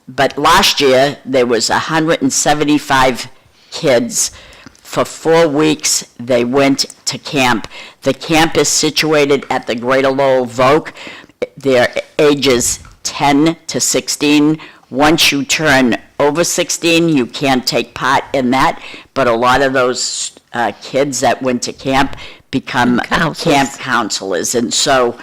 But last year there was 175 kids. For 4 weeks, they went to camp. The camp is situated at the Greater Lowell Voc. They're ages 10 to 16. Once you turn over 16, you can't take part in that, but a lot of those kids that went to camp become camp counselors. And so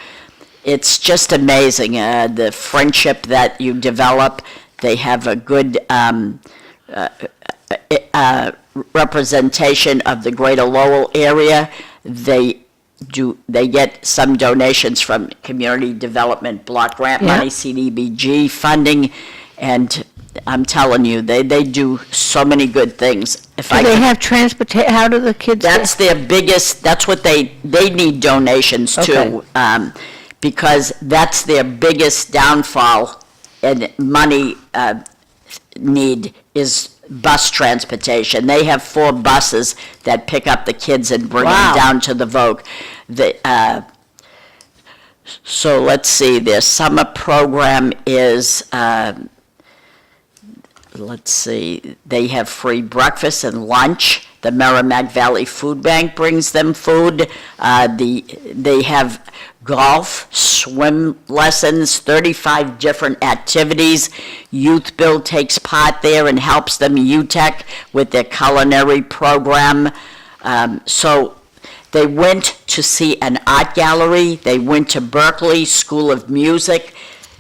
it's just amazing, the friendship that you develop. They have a good representation of the Greater Lowell area. They get some donations from Community Development Block Grant money, CDBG funding, and I'm telling you, they do so many good things. Do they have transportation? How do the kids? That's their biggest. That's what they need donations to, because that's their biggest downfall and money need is bus transportation. They have 4 buses that pick up the kids and bring them down to the Vogue. So let's see, their summer program is, let's see, they have free breakfast and lunch. The Merrimack Valley Food Bank brings them food. They have golf, swim lessons, 35 different activities. Youth Bill takes part there and helps them, UTEC, with their culinary program. So they went to see an art gallery. They went to Berkeley School of Music.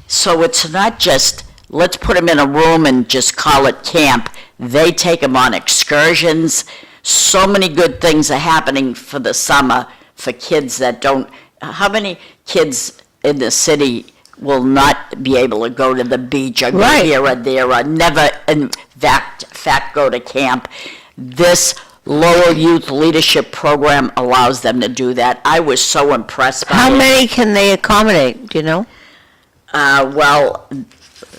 So it's not just, let's put them in a room and just call it camp. They take them on excursions. So many good things are happening for the summer for kids that don't. How many kids in the city will not be able to go to the beach or go here or there or never, in fact, go to camp? This Lowell Youth Leadership Program allows them to do that. I was so impressed by it. How many can they accommodate, do you know? Well,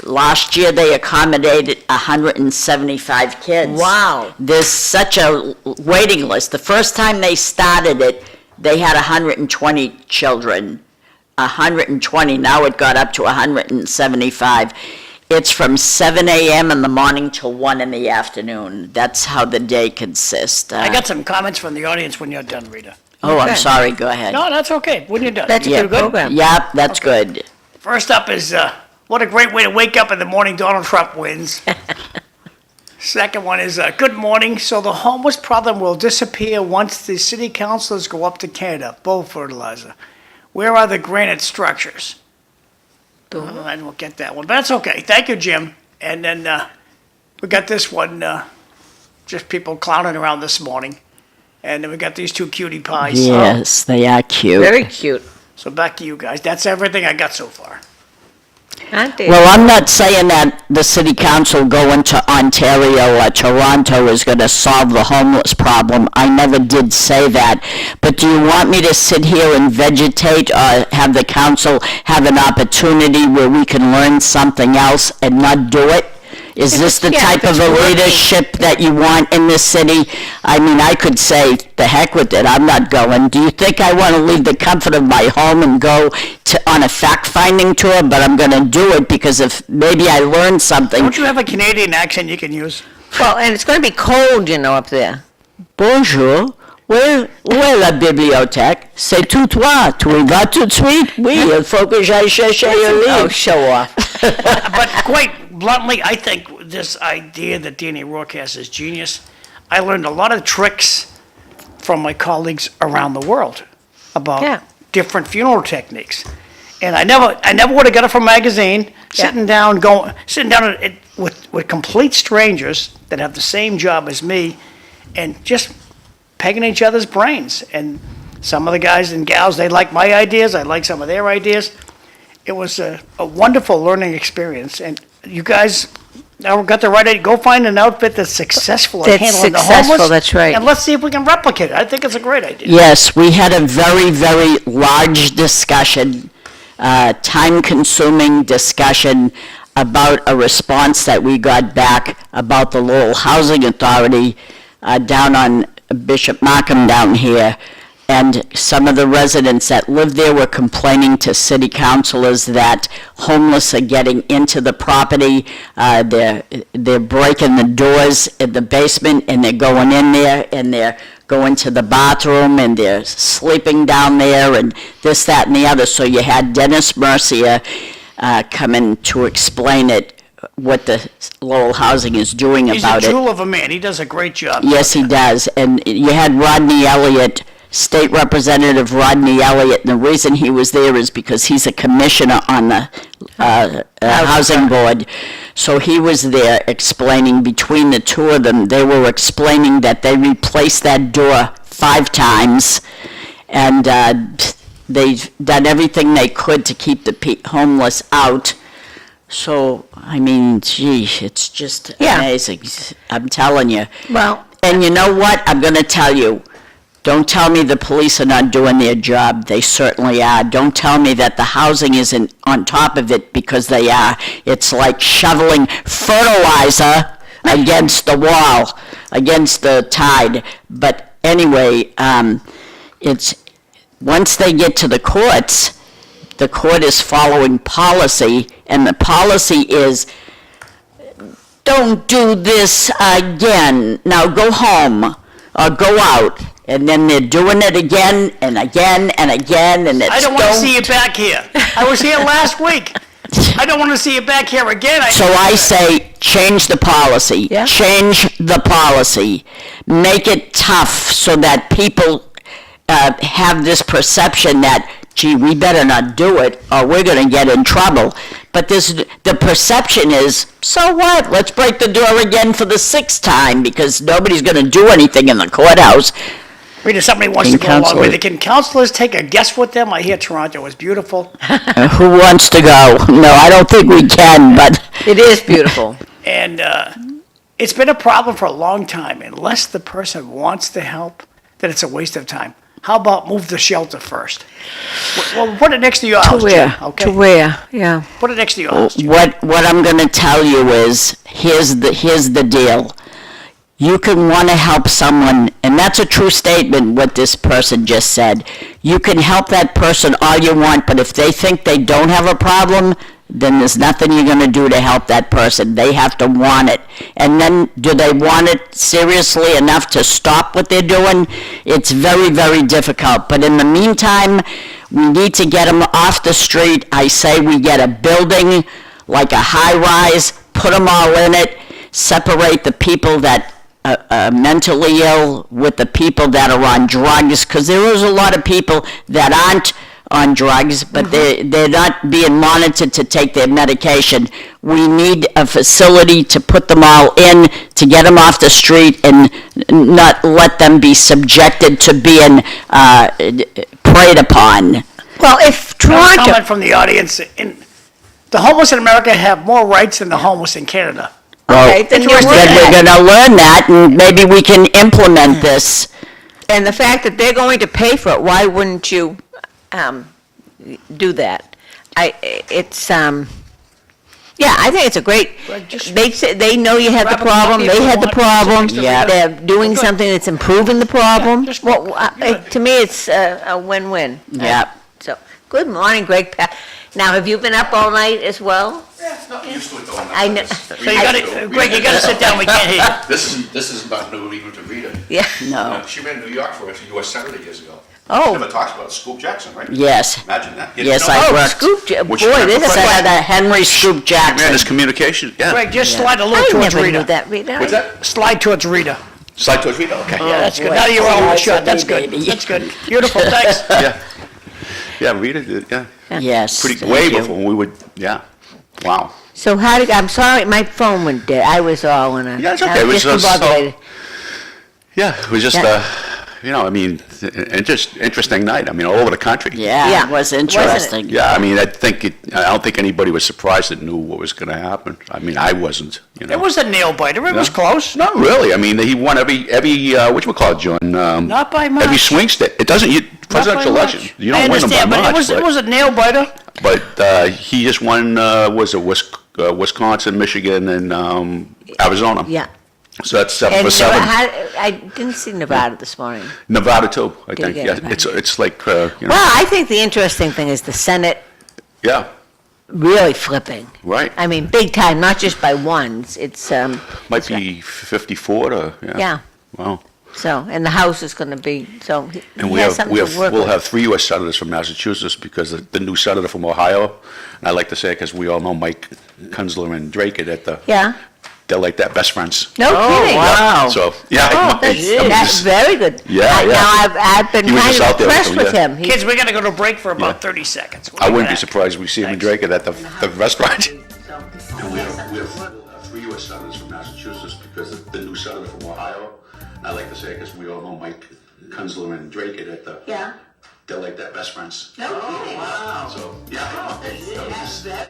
last year they accommodated 175 kids. Wow. There's such a waiting list. The first time they started it, they had 120 children. 120, now it got up to 175. It's from 7 a.m. in the morning till 1 in the afternoon. That's how the day consists. I got some comments from the audience when you're done, Rita. Oh, I'm Okay. sorry, go ahead. No, that's okay, when you're done. That's a You good program. Yep, that's good. First up is, what a great way to wake up in the morning, Donald Trump wins. Second one is, good morning, so the homeless problem will disappear once the city councilors go up to Canada, bull fertilizer. Where are the granite structures? I don't get that one, but that's okay. Thank you, Jim. And then, we got this one, just people clowning around this morning. And then we got these 2 cutie pies. Yes, they are cute. Very cute. So back to you guys. That's everything I got so far. Aren't they? Well, I'm not saying that the city council going to Ontario or Toronto is going to solve the homeless problem. I never did say that. But do you want me to sit here and vegetate or have the council have an opportunity where we can learn something else and not do it? Is this the Yeah, type if of it's a working. leadership that you want in this city? I mean, I could say, the heck with it, I'm not going. Do you think I want to leave the comfort of my home and go on a fact-finding tour? But I'm going to do it because if maybe I learn something. Don't you have a Canadian accent you can use? Well, and it's going to be cold, you know, up there. Bonjour. Où est la bibliothèque? C'est tout toi. Tu y vas tout de suite? Oui, il faut que j'aille chercher un livre. Oh, show off. But quite bluntly, I think this idea that Danny Rourke has is genius. I learned a lot of tricks from my colleagues around the world about Yeah. different funeral techniques. And I never would have got it from a magazine, sitting down with complete strangers that have the same job as me and just pegging each other's brains. And some of the guys and gals, they like my ideas, I like some of their ideas. It was a wonderful learning experience, and you guys Now we've got the right idea. Go find an outfit that's successful at That's handling the successful, homeless. that's right. And let's see if we can replicate it. I think it's a great idea. Yes, we had a very, very large discussion, time-consuming discussion about a response that we got back about the Lowell Housing Authority down on Bishop Markham down here. And some of the residents that live there were complaining to city councilors that homeless are getting into the property. They're breaking the doors in the basement, and they're going in there, and they're going to the bathroom, and they're sleeping down there, and this, that, and the other. So you had Dennis Mercier come in to explain it, what the Lowell Housing is doing He's a about it. jewel of a man. He does a great job. Yes, he does. And you had Rodney Elliott, State Representative Rodney Elliott, and the reason he was there is because he's a commissioner on the Housing Board. So he was there explaining, between the two of them, they were explaining that they replaced that door 5 times, and they've done everything they could to keep the homeless out. So, I mean, gee, it's just Yeah. amazing. I'm telling you. Well, And you know what? I'm going to tell you. Don't tell me the police are not doing their job. They certainly are. Don't tell me that the housing isn't on top of it, because they are. It's like shoveling fertilizer against the wall, against the tide. But anyway, it's, once they get to the court is following policy, and the policy is, don't do this again. Now go home or go out. And then they're doing it again and again and again, and it's I don't want to see you back here. I was here last week. I don't want to see you back here again. So I say, change the policy. Yeah. Change the policy. Make it tough so that people have this perception that, gee, we better not do it or we're going to get in trouble. But the perception is, so what? Let's break the door again for the 6th time, because nobody's going to do anything in the courthouse. Rita, somebody wants to go along with it. Can councilors take a guess with them? I hear Toronto is beautiful. Who wants to go? No, I don't think we can, but it is beautiful. And it's been a problem for a long time. Unless the person wants to help, then it's a waste of time. How about move the shelter first? Well, put it next to your house, Jim, okay? To where, yeah. Put it next to your house, Jim. what I'm going to tell you is, here's the deal. You can want to help someone, and that's a true statement, what this person just said. You can help that person all you want, but if they think they don't have a problem, then there's nothing you're going to do to help that person. They have to want it. And then, do they want it seriously enough to stop what they're doing? It's very, very difficult. But in the meantime, we need to get them off the street. I say we get a building, like a high-rise, put them all in it, separate the people that mentally ill with the people that are on drugs, because there is a lot of people that aren't on drugs, but they're not being monitored to take their medication. We need a facility to put them all in, to get them off the street and not let them be subjected to being preyed upon. Well, if Another Toronto, comment from the audience. The homeless in America have more rights than the homeless in Canada. okay, then you Then we're going to learn that, and maybe we can implement this. and the fact that they're going to pay for it, why wouldn't you do that? Yeah, I think it's a great, Right, just they know you had the wrap 'em up problem, if they you had the want, problem, just next to they're doing Good. something that's improving the problem. just Well, good. to me, it's a win-win. Yeah. So, good morning, Greg. Now, have you been up all night as well? Yeah, not used to it though. I know. So you gotta, Greg, you gotta sit down, we can't hear you. This is not new even to Rita. Yeah. No. She ran to New York for a U.S. Senator years ago. Oh. Never talks about Scoop Jackson, right? Yes. Imagine that. You Yes, didn't know I that? Oh, worked. Scoop, boy, Which member this is for like, Senator Henry Scoop Man, Jackson. his communication, yeah. Greg, just slide a little I towards never knew Rita. that, Rita. What's that? Slide towards Rita. Slide towards Rita, okay. Yeah, that's good. boy. Now you're all in the shot. That's Slide good. to me, That's good. Beautiful, thanks. Yeah. Yeah, Rita did, yeah. Yes. Pretty, thank way you. before we would, yeah. Wow. So I'm sorry, my phone went dead. I was all in a. Yeah, it's okay. I It was was just so- discombobulated. Yeah, it was just, Yeah. I mean, interesting night. I mean, all over the country. Yeah, Yeah. it was Wasn't it? interesting. Yeah, I mean, I don't think anybody was surprised that knew what was going to happen. I mean, I wasn't, It was a nail biter. It was close. Not really. I mean, he won every whatchamacallit, John? Not by much. Every swing state. It doesn't, presidential Not by election, much. you I don't win them by understand, but much. it was a nail biter. But he just won, was it Wisconsin, Michigan, and Arizona. Yeah. So that's 7 And for 7. I didn't see Nevada this morning. Nevada too, I Did think. you Yeah, get Nevada? it's like, Well, I think the interesting thing is the Senate yeah, really flipping. right. I mean, big time, not just by ones. It's, Might be 54 to, yeah. Wow. So, and the House is going to be, so he And has something to work we'll with. have 3 U.S. senators from Massachusetts because the new senator from Ohio, and I like to say, because we all know Mike Councilor and Drake at the, Yeah, they're like that, best friends. no kidding. wow. So, yeah. Oh, that's very good. Yeah, yeah. Now, I've been He was kind just of out there, impressed so, with yeah. him. He- Kids, we got to go to break for about Yeah. 30 seconds. We'll I be wouldn't be back. surprised if we see him in Thanks. Drake at the restaurant. And we have 3 U.S. senators from Massachusetts because the new senator from Ohio, and I like to say, because we all know Mike Councilor and Drake at the, Yeah. they're like that, best friends. No kidding. Wow. So, yeah.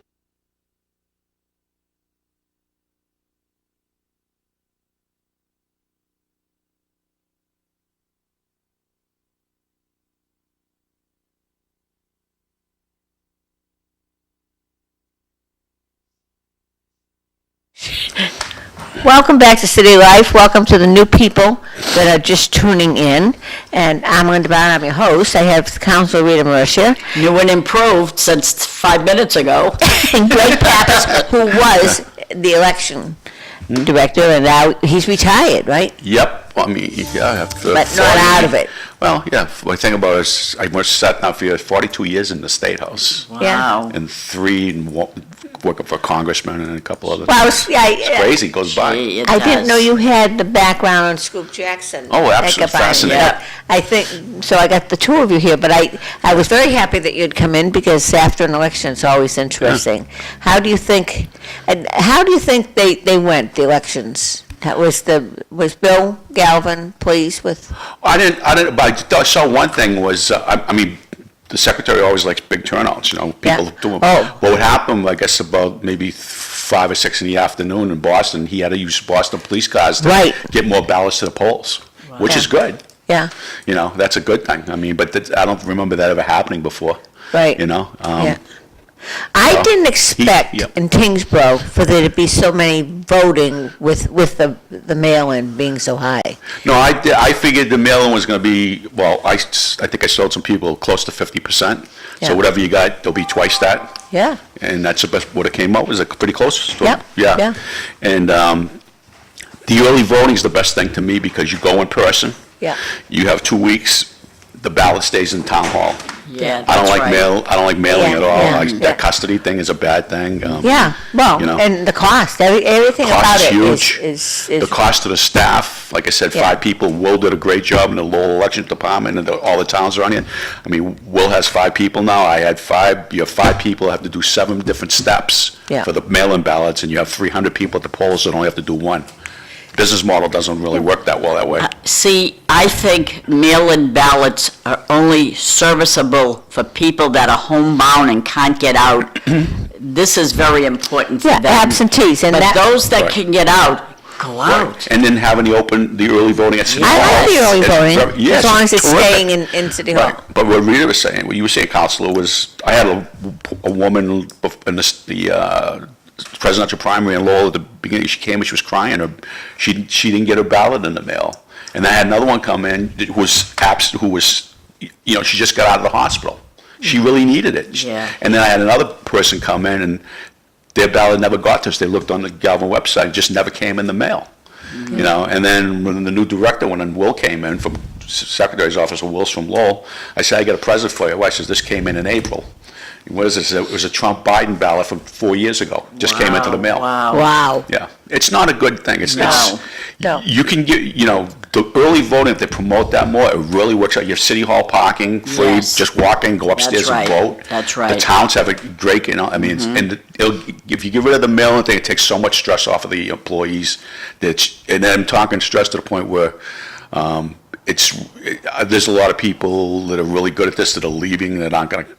Welcome back to City Life. Welcome to the new people that are just tuning in. And I'm Linda Bown, I'm your host. I have Councilor Rita Mercier New and improved since 5 minutes ago. and Greg Pappas, who was the election director, and now he's retired, right? Yep. Well, I mean, yeah, after But not out of it. Well, yeah. The thing about it is, I must sat now for 42 years in the State House, Wow. and 3 working for congressman and a couple other. Well, I was, It's crazy. It goes by. Gee, it I didn't does. know you had the background on Scoop Jackson. Oh, absolutely Like, fascinating. yeah, I think, so I got the 2 of you here, but I was very happy that you'd come in because after an election, it's always interesting. How do you think they went, the elections? That was Bill Galvin pleased with? I didn't, but I saw one thing was, I mean, the secretary always likes big turnouts, people Yeah. doing. Oh. Well, what happened, I guess, about maybe 5 or 6 in the afternoon in Boston, he had to use Boston police cars to Right. get more ballots to the polls, which is good. Yeah, That's a good thing. I mean, but I don't remember that ever happening before, right. Yeah. I Well, didn't expect yeah. in Tingsboro for there to be so many voting with the mail-in being so high. No, I figured the mail-in was going to be, well, I think I sold some people close to 50%. Yeah. So whatever you got, there'll be twice that. Yeah. And that's the best, what it came out, was pretty close. to- Yep, yeah. And the early voting is the best thing to me because you go in person. Yeah. You have 2 weeks, the ballot stays in town hall. Yeah, I don't that's like right. I don't like mailing Yeah, at all. yeah, yeah. That custody thing is a bad thing. Yeah, well, You know. and the cost, everything Cost about is it huge. is The cost to the staff, like I said, Yeah. 5 people. Will did a great job in the Lowell Election Department and all the towns around here. I mean, Will has 5 people now. I had 5. You have 5 people, have to do 7 different steps Yeah. for the mail-in ballots, and you have 300 people at the polls that only have to do 1. Business model doesn't really work that well that way. See, I think mail-in ballots are only serviceable for people that are homebound and can't get out. This is very important for Yeah, them. absentees, and But that, those that Right. can get out, go out. And then having the early voting at City Hall. I like the early It's voting, very- yes, as long as it's terrific. staying in City Hall. Right, but what Rita was saying, what you were saying, Councilor, was I had a woman in the presidential primary in Lowell at the beginning. She came and she was crying. She didn't get her ballot in the mail. And I had another one come in who was she just got out of the hospital. She really needed it. Yeah. And then I had another person come in and their ballot never got to us. They looked on the Galvin website, it just never came in the mail. And then when the new director, when Will came in from Secretary's office, Will's from Lowell, I said, I got a present for you. Well, I says, this came in April. What is this? It was a Trump-Biden ballot from 4 years ago. Just came into the mail. Wow. Wow. Yeah, it's not a good thing. No. You can get, the early voting, if they promote that more, it really works out. You have City Hall parking, free, Yes. just walk in, go upstairs and That's right. vote. That's right. The towns have a great, I mean, and if you get rid of the mail-in thing, it takes so much stress off of the employees. And then I'm talking stress to the point where there's a lot of people that are really good at this that are leaving that aren't going to,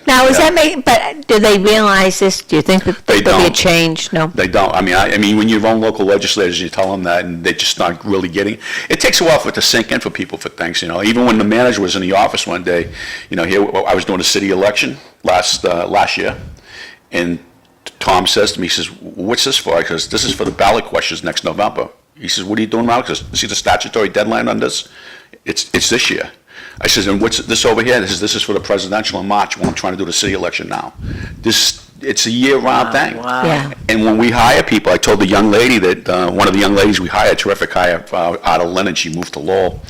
Now, is Yeah. but do they realize this? Do you think that They there'll be a don't. change? No? They don't. I mean, when you own local legislators, you tell them that, and they're just not really getting. It takes a while for it to sink in for people for things. Even when the manager was in the office one day, here I was doing a city election last year, and Tom says to me, he says, "What's this for?" I says, "This is for the ballot questions next November." He says, "What are you doing now?" Because see the statutory deadline on this? It's this year. I says, "And what's this over here?" This is for the presidential in March when I'm trying to do the city election now. It's a year-round thing. Wow. Yeah. And when we hire people, I told the young lady that, one of the young ladies we hired, terrific hire out of Lynn, she moved to Lowell.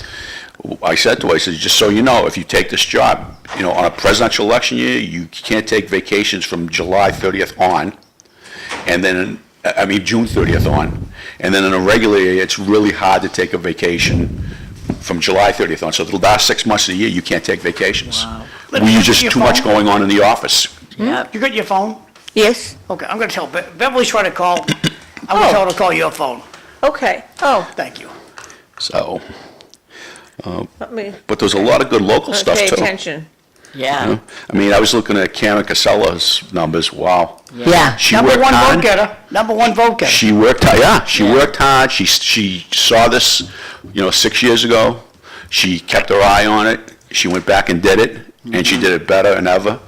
I said to her, I said, "Just so you know, if you take this job, on a presidential election year, you can't take vacations from July 30th on, and then, June 30th on. And then in a regular year, it's really hard to take a vacation from July 30th on. So the last 6 months of the year, you can't take vacations. Wow. We just too much going on in the office." Yep. You got your phone? Yes? Okay, I'm gonna tell, Beverly's trying to call. I'm gonna tell her to call your phone. Okay. Oh, Thank you. So, let me but there's a lot of good local stuff pay too. attention. Yeah. I was looking at Karen Casella's numbers. Wow. Yeah. She Number worked one vote hard. getter, number one vote getter. She worked hard. Yeah, she Yeah. worked hard. She saw this, 6 years ago. She kept her eye on it. She went back and did it, and she did it better than ever.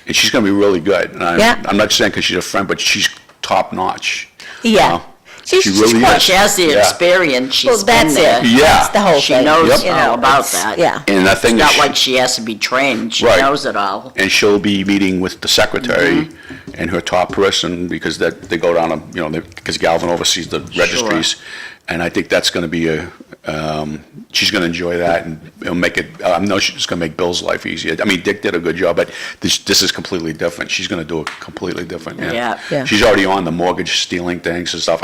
And she's going to be really good. And Yeah. I'm not saying because she's a friend, but she's top notch. Yeah. She's She really Well, is. she has the Yeah. experience, Well, she's been that's there. it. Yeah. That's the whole She thing. knows you all know, about it's- that. Yeah. And I think It's that not like she has to be trained, she Right. knows it all. and she'll be meeting with the secretary and her top person because they go down, because Galvin oversees the registries. And I think that's going to be she's going to enjoy that and it'll make it, I know she's going to make Bill's life easier. Dick did a good job, but this is completely different. She's going to do it completely different. Yeah. Yeah. She's already on the mortgage stealing things and stuff.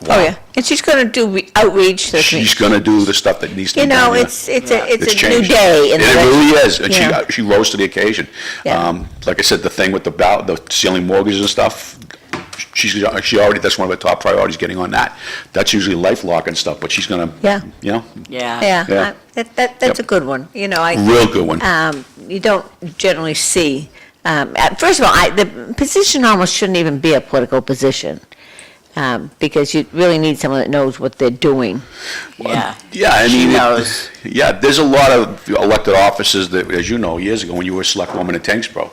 Oh, yeah. And she's going to do outreach to the She's community. going to do the stuff that needs to You be done. know, yeah. it's Yeah. a new changed. day. In It the really is, and Yeah. she rose to the occasion. Yeah. Like I said, the thing with the ceiling mortgages and stuff, she already, that's one of her top priorities, getting on that. That's usually LifeLock and stuff, but she's gonna, Yeah. Yeah. Yeah, Yeah. that's Yep. a good one. real good one. You don't generally see, first of all, the position almost shouldn't even be a political position, because you really need someone that knows what they're doing. Yeah. Yeah, She knows. Yeah, there's a lot of elected offices that, as you know, years ago, when you were a selectwoman in Tewksbury,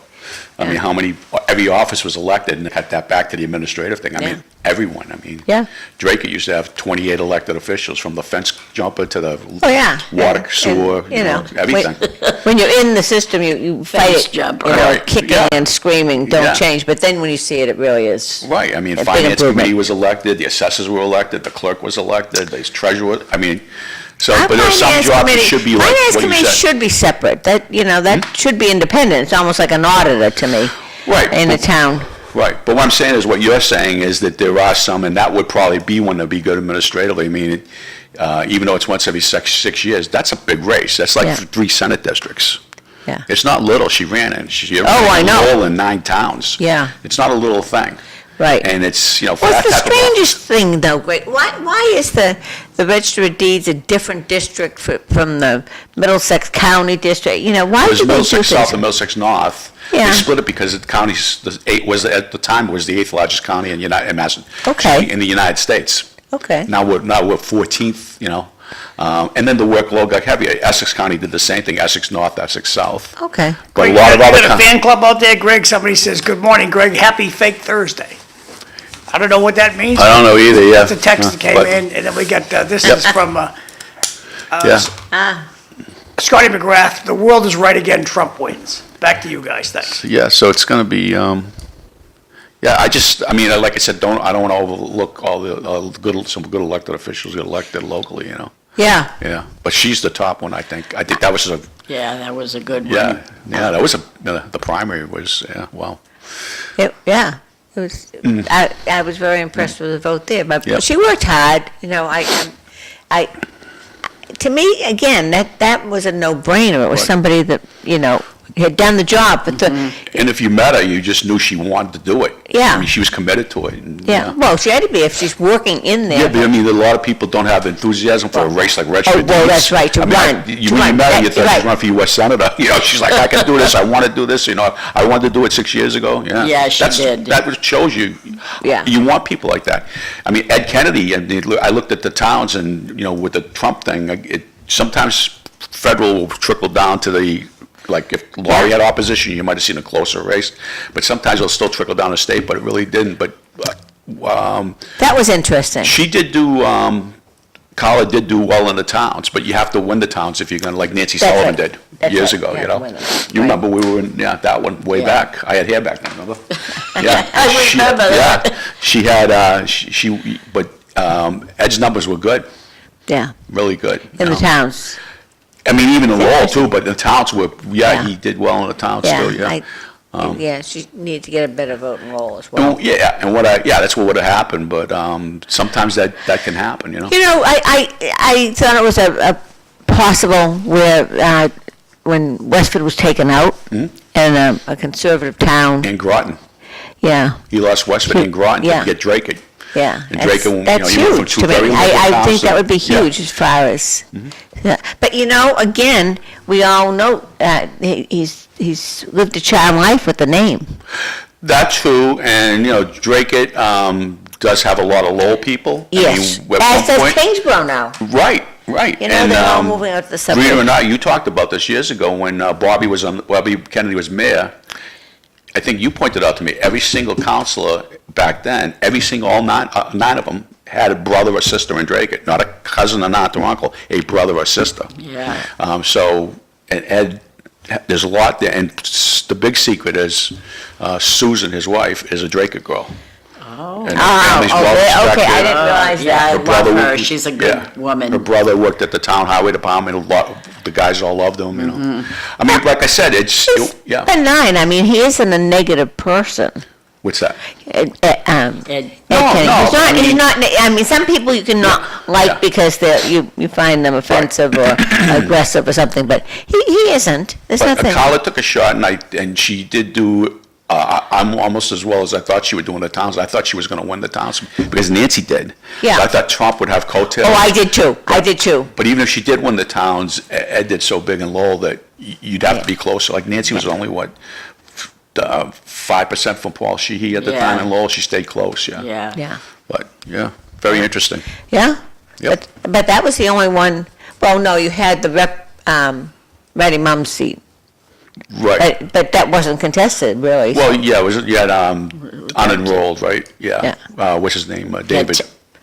every office was elected and cut that back to the administrative thing. Yeah. Everyone, Yeah. Draker used to have 28 elected officials, from the fence jumper to the Oh, yeah. water, And, sewer, everything. When you're in the system, you fight Fence it, jumper. Right, kicking yeah. and screaming, don't Yeah. change, but then when you see it, it really is. Right, a big Finance improvement. Committee was elected, the assessors were elected, the clerk was elected, the treasurer, so, Our but there's some finance jobs that committee- should be like Finance what you committee said. Hmm? should be separate, that should be independent, it's almost like an auditor to me. Right. In a town. Right, but what I'm saying is, what you're saying is that there are some, and that would probably be one that'd be good administratively. Even though it's once every 6 years, that's a big race. That's like Yeah. 3 Senate districts. Yeah. It's not little. She ran in. I know. Lowell in 9 towns. Yeah. It's not a little thing. Right. And it's, for What's that the type of. strangest thing, though, Greg? Why is the Register of Deeds a different district from the Middlesex County District? Why There's do they do Middlesex South things? and Middlesex North. Yeah. They split it because the county's, at the time, was the 8th largest county in Okay. in the United States. Okay. Now we're 14th, and then the workload got heavier. Essex County did the same thing, Essex North, Essex South. Okay. But a Greg, lot of you other got a counties. fan club out there, Greg? Somebody says, "Good morning, Greg, happy fake Thursday." I don't know what that means. I don't know either, yeah. It's a text that came But- in, and then we got, this is from, Yeah, Scotty McGrath, "The world is right again, Trump wins." Back to you guys, thanks. yeah, so it's gonna be, like I said, I don't wanna overlook all the, some good elected officials get elected locally, Yeah. Yeah, but she's the top one, I think. I think that was Yeah, that was a good one. that was the primary was, wow. Yeah. It was. I was very impressed with the vote there, but Yep. she worked hard. To me, again, that was a no-brainer. It was Right. somebody that had done the job, but And if you met her, you just knew she wanted to do it. Yeah. I mean, she was committed to it. And, Yeah, well, she had to be if she's working in there. Yeah, but I mean, a lot of people don't have enthusiasm for a race like Richmond. Oh, well, that's right, to I mean, run. When To you run. met her, you That's thought she right. was running for U.S. Senator. You know, she's like, I can do this, I want to do this, you know, I wanted to do it 6 years ago, yeah. Yeah, she did. That shows you, Yeah. you want people like that. I mean, Ed Kennedy, I looked at the towns and, you know, with the Trump thing, sometimes federal will trickle down to the, like, if Laurie had opposition, you might have seen a closer race, but sometimes it'll still trickle down to state, but it really didn't, but, That was interesting. she did do, Carla did do well in the towns, but you have to win the towns if you're gonna, like Nancy That's Sullivan right. did That's years right. ago, You you have to know? win them. You Right. remember, we were in, that one way Yeah. back. I had hair back then, remember? Yeah. I She- remember that. Yeah, she had, but, Ed's numbers were good, Yeah, really good. you in the know? towns. I mean, even in Lowell too, but the towns were, Yeah. he did well in the towns too, yeah. Yeah, she needed to get a better vote and roll as well. And, yeah, and that's what would have happened, but, sometimes that can happen, you know? You know, I thought it was a possible where, when Westford was taken out, and a conservative town, And Groton, yeah, he lost Westford and Groton Yeah. to get Drake. yeah. And That's- Draco, you know, That's he went from huge two to me. very liberal I towns think to- that would be yeah. huge as far as, yeah. But you know, again, we all know, he's lived a charmed life with the name. That's true, and, you know, Drake does have a lot of Lowell people. Yes, I mean, at as one does point- Kingsborough now. Right, right. You know, And, they're all moving out to the suburbs. Rita and I, you talked about this years ago when Bobby Kennedy was mayor. I think you pointed out to me, every single councilor back then, all nine of them had a brother or sister in Drake, not a cousin, an aunt or uncle, a brother or sister. Yeah. So, and Ed, there's a lot there, and the big secret is Susan, his wife, is a Draker girl. Oh. And her family's well Okay, I respected. didn't realize Yeah, I that. Her brother love her. worked- She's a yeah. good woman. Her brother worked at the town highway department. The guys all loved him, you know. I mean, like I said, He's yeah. benign, I mean, he isn't a negative person. What's that? Ed- Ed No, Kennedy. no, He's not, I mean, some people you can not like yeah. because you find them offensive or aggressive or something, but he isn't. There's But nothing. Carla took a shot, and she did do. I'm almost as well as I thought she would do in the towns. I thought she was going to win the towns because Nancy did. Yeah. So I thought Trump would have coattails. Oh, I did too. I did too. But even if she did win the towns, Ed did so big in Lowell that you'd have to be closer. Like Nancy was only, 5% from Paul Sheehy at the Yeah. time in Lowell. She stayed close, yeah. Yeah. Yeah. But, yeah, very interesting. Yeah? Yep. But that was the only one, well, no, you had the Ready Mum's seat, Right. but that wasn't contested, really. Well, yeah, you had unenrolled, right? Yeah. What's his name? David.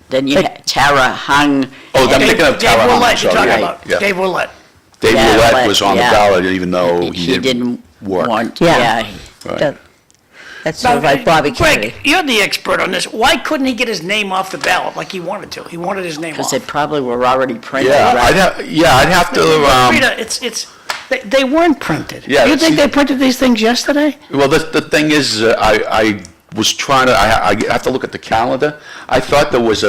Then you had Tara Hung. Oh, I'm and- thinking of Dave Tara Hung, Willett, you're sorry, talking yeah, about, yeah. Dave Willett. Dave Yeah, Willett Willett, was on the yeah. ballot even though He didn't work. want, Yeah. yeah. Right. That- That's sort of like Bobby Kennedy. Greg, you're the expert on this. Why couldn't he get his name off the ballot like he wanted to? He wanted his name off. Because they probably were already printed, Yeah, right? I'd have to, Rita, they weren't printed. Yeah, You think see- they printed these things yesterday? well, the thing is, I was trying to, I have to look at the calendar. I thought there was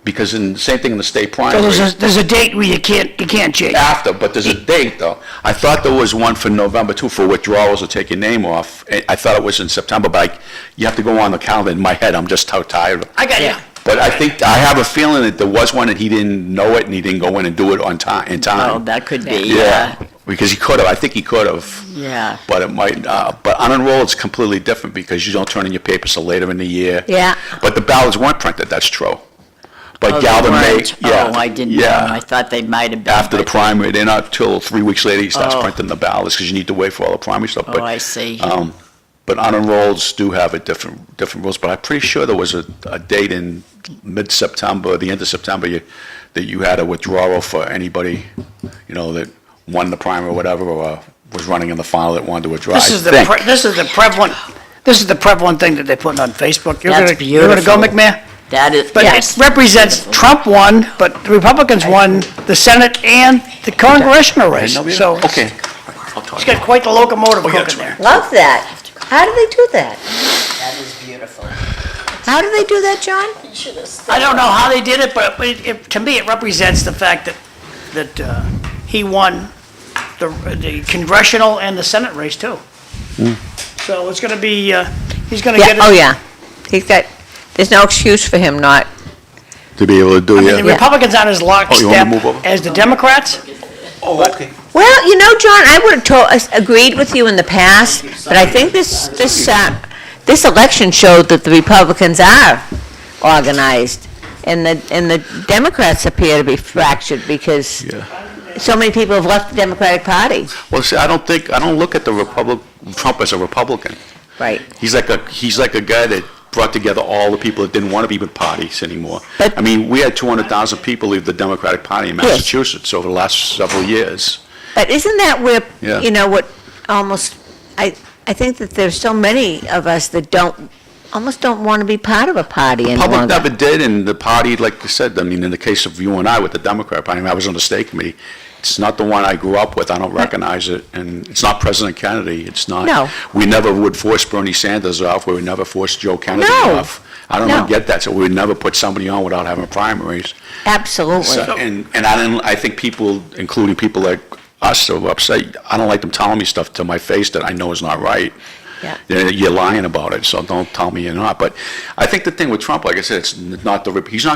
because same thing in the state So primary. there's a date where you can't change. After, but there's a date though. I thought there was one for November too, for withdrawals to take your name off. I thought it was in September, but you have to go on the calendar. In my head, I'm just so tired. I got you. But I have a feeling that there was one and he didn't know it and he didn't go in and do it in Oh, time. that could be, Yeah, because he could have. I think he could have. Yeah. But it might, but unenrolled is completely different because you don't turn in your papers till later in the year. Yeah. But the ballots weren't printed, that's true. But Oh, they Galvin May, weren't? yeah. Oh, I didn't know. yeah. I thought they might have been. After the but- primary, they're not till 3 weeks later he starts Oh. printing the ballots because you need to wait for all the primary stuff. Oh, I see. But unenrolls do have a different rules, but I'm pretty sure there was a date in mid-September, the end of September, that you had a withdrawal for anybody, that won the primary or whatever, or was running in the final that wanted to withdraw. This I is think. this is the prevalent thing that they're putting on Facebook. You're That's gonna go, beautiful. McMahon? That is, But yes. it represents Trump won, but the Republicans won the Senate and the congressional race. So Okay. he's got quite the locomotive cooking there. Love that. How do they do that? That is beautiful. How do they do that, John? I don't know how they did it, but to me, it represents the fact that he won the congressional and the Senate race too. So it's gonna be, he's gonna get Yeah, it. oh, yeah. there's no excuse for him not. To be able to do, I mean, the yeah. Republicans aren't as Oh, you want me to lockstep move over? as the Democrats. Oh, okay. Well, John, I would have agreed with you in the past, but I think this election showed that the Republicans are organized, and the Democrats appear to be fractured because so many people have left the Democratic Party. Well, see, I don't look at Trump as a Republican. Right. He's like a guy that brought together all the people that didn't want to be with parties anymore. But- I mean, we had 200,000 people leave the Democratic Party in Massachusetts over the last several years. But isn't that where, Yeah. what almost, I think that there's so many of us that almost don't want to be part of a party any Public longer. never did, and the party, like you said, I mean, in the case of you and I with the Democrat Party, I mean, I was on the state committee. It's not the one I grew up with. I don't recognize it, and it's not President Kennedy. It's not. No. We never would force Bernie Sanders off. We would never force Joe Kennedy No. off. I don't No. get that. So we would never put somebody on without having primaries. Absolutely. So, and I think people, including people like us, are upset. I don't like them telling me stuff to my face that I know is not right. Yeah. You're lying about it, so don't tell me you're not. But I think the thing with Trump, like I said, it's not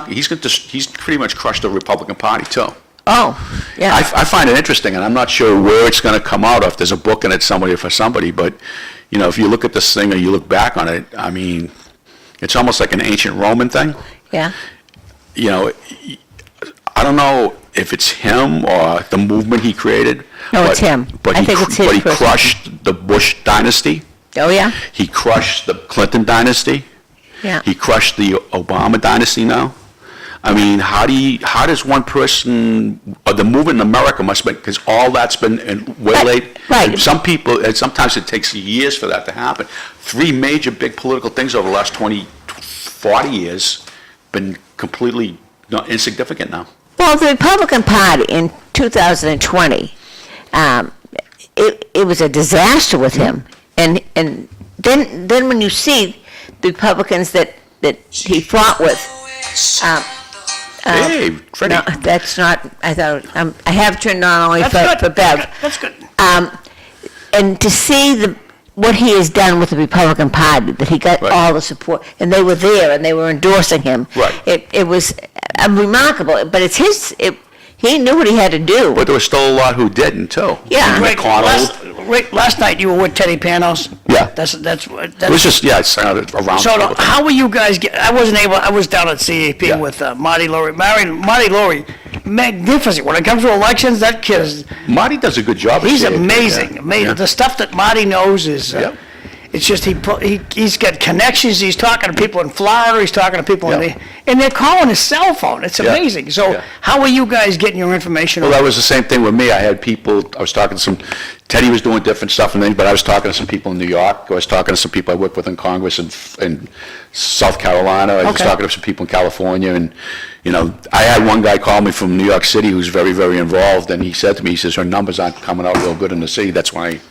he's pretty much crushed the Republican Party too. Oh, yeah. I find it interesting, and I'm not sure where it's going to come out of. There's a book in it somewhere for somebody, but if you look at this thing or you look back on it, I mean, it's almost like an ancient Roman thing. Yeah. I don't know if it's him or the movement he created. No, it's him. But I think it's his But he person. crushed the Bush dynasty. Oh, yeah? He crushed the Clinton dynasty. Yeah. He crushed the Obama dynasty now. I mean, how does one person, or the movement in America must be, because all that's been waylaid. Right. Some people, and sometimes it takes years for that to happen. 3 major big political things over the last 20, 40 years been completely insignificant now. Well, the Republican Party in 2020, it was a disaster with him. And then when you see the Republicans that he fought with, Hey, Freddie. no, that's not, I thought, I have turned on only That's for good. Bev. That's good. And to see what he has done with the Republican Party, that he got Right. all the support, and they were there, and they were endorsing him. Right. It was remarkable, but he knew what he had to do. But there was still a lot who didn't, too. Yeah. Rick, McConnell. last night you were with Teddy Panos. Yeah. That's It was just, it sounded around. So how were you guys, I was down at CAP Yeah. with Marty Laurie. Marty Laurie, magnificent. When it comes to elections, that kid is, Marty does a good job. at he's CAP, amazing, yeah. amazing. Yeah. The stuff that Marty knows is, Yeah. it's just, he's got connections. He's talking to people in Florida. He's talking to people Yeah. and they're calling his cell phone. It's Yeah. amazing. So Yeah. how are you guys getting your information? Well, that was the same thing with me. I had people, I was talking to Teddy was doing different stuff, but I was talking to some people in New York. I was talking to some people I worked with in Congress in South Carolina. I was Okay. talking to some people in California. And, I had one guy call me from New York City who's very, very involved. And he said to me, he says, her numbers aren't coming out real good in the city. That's why,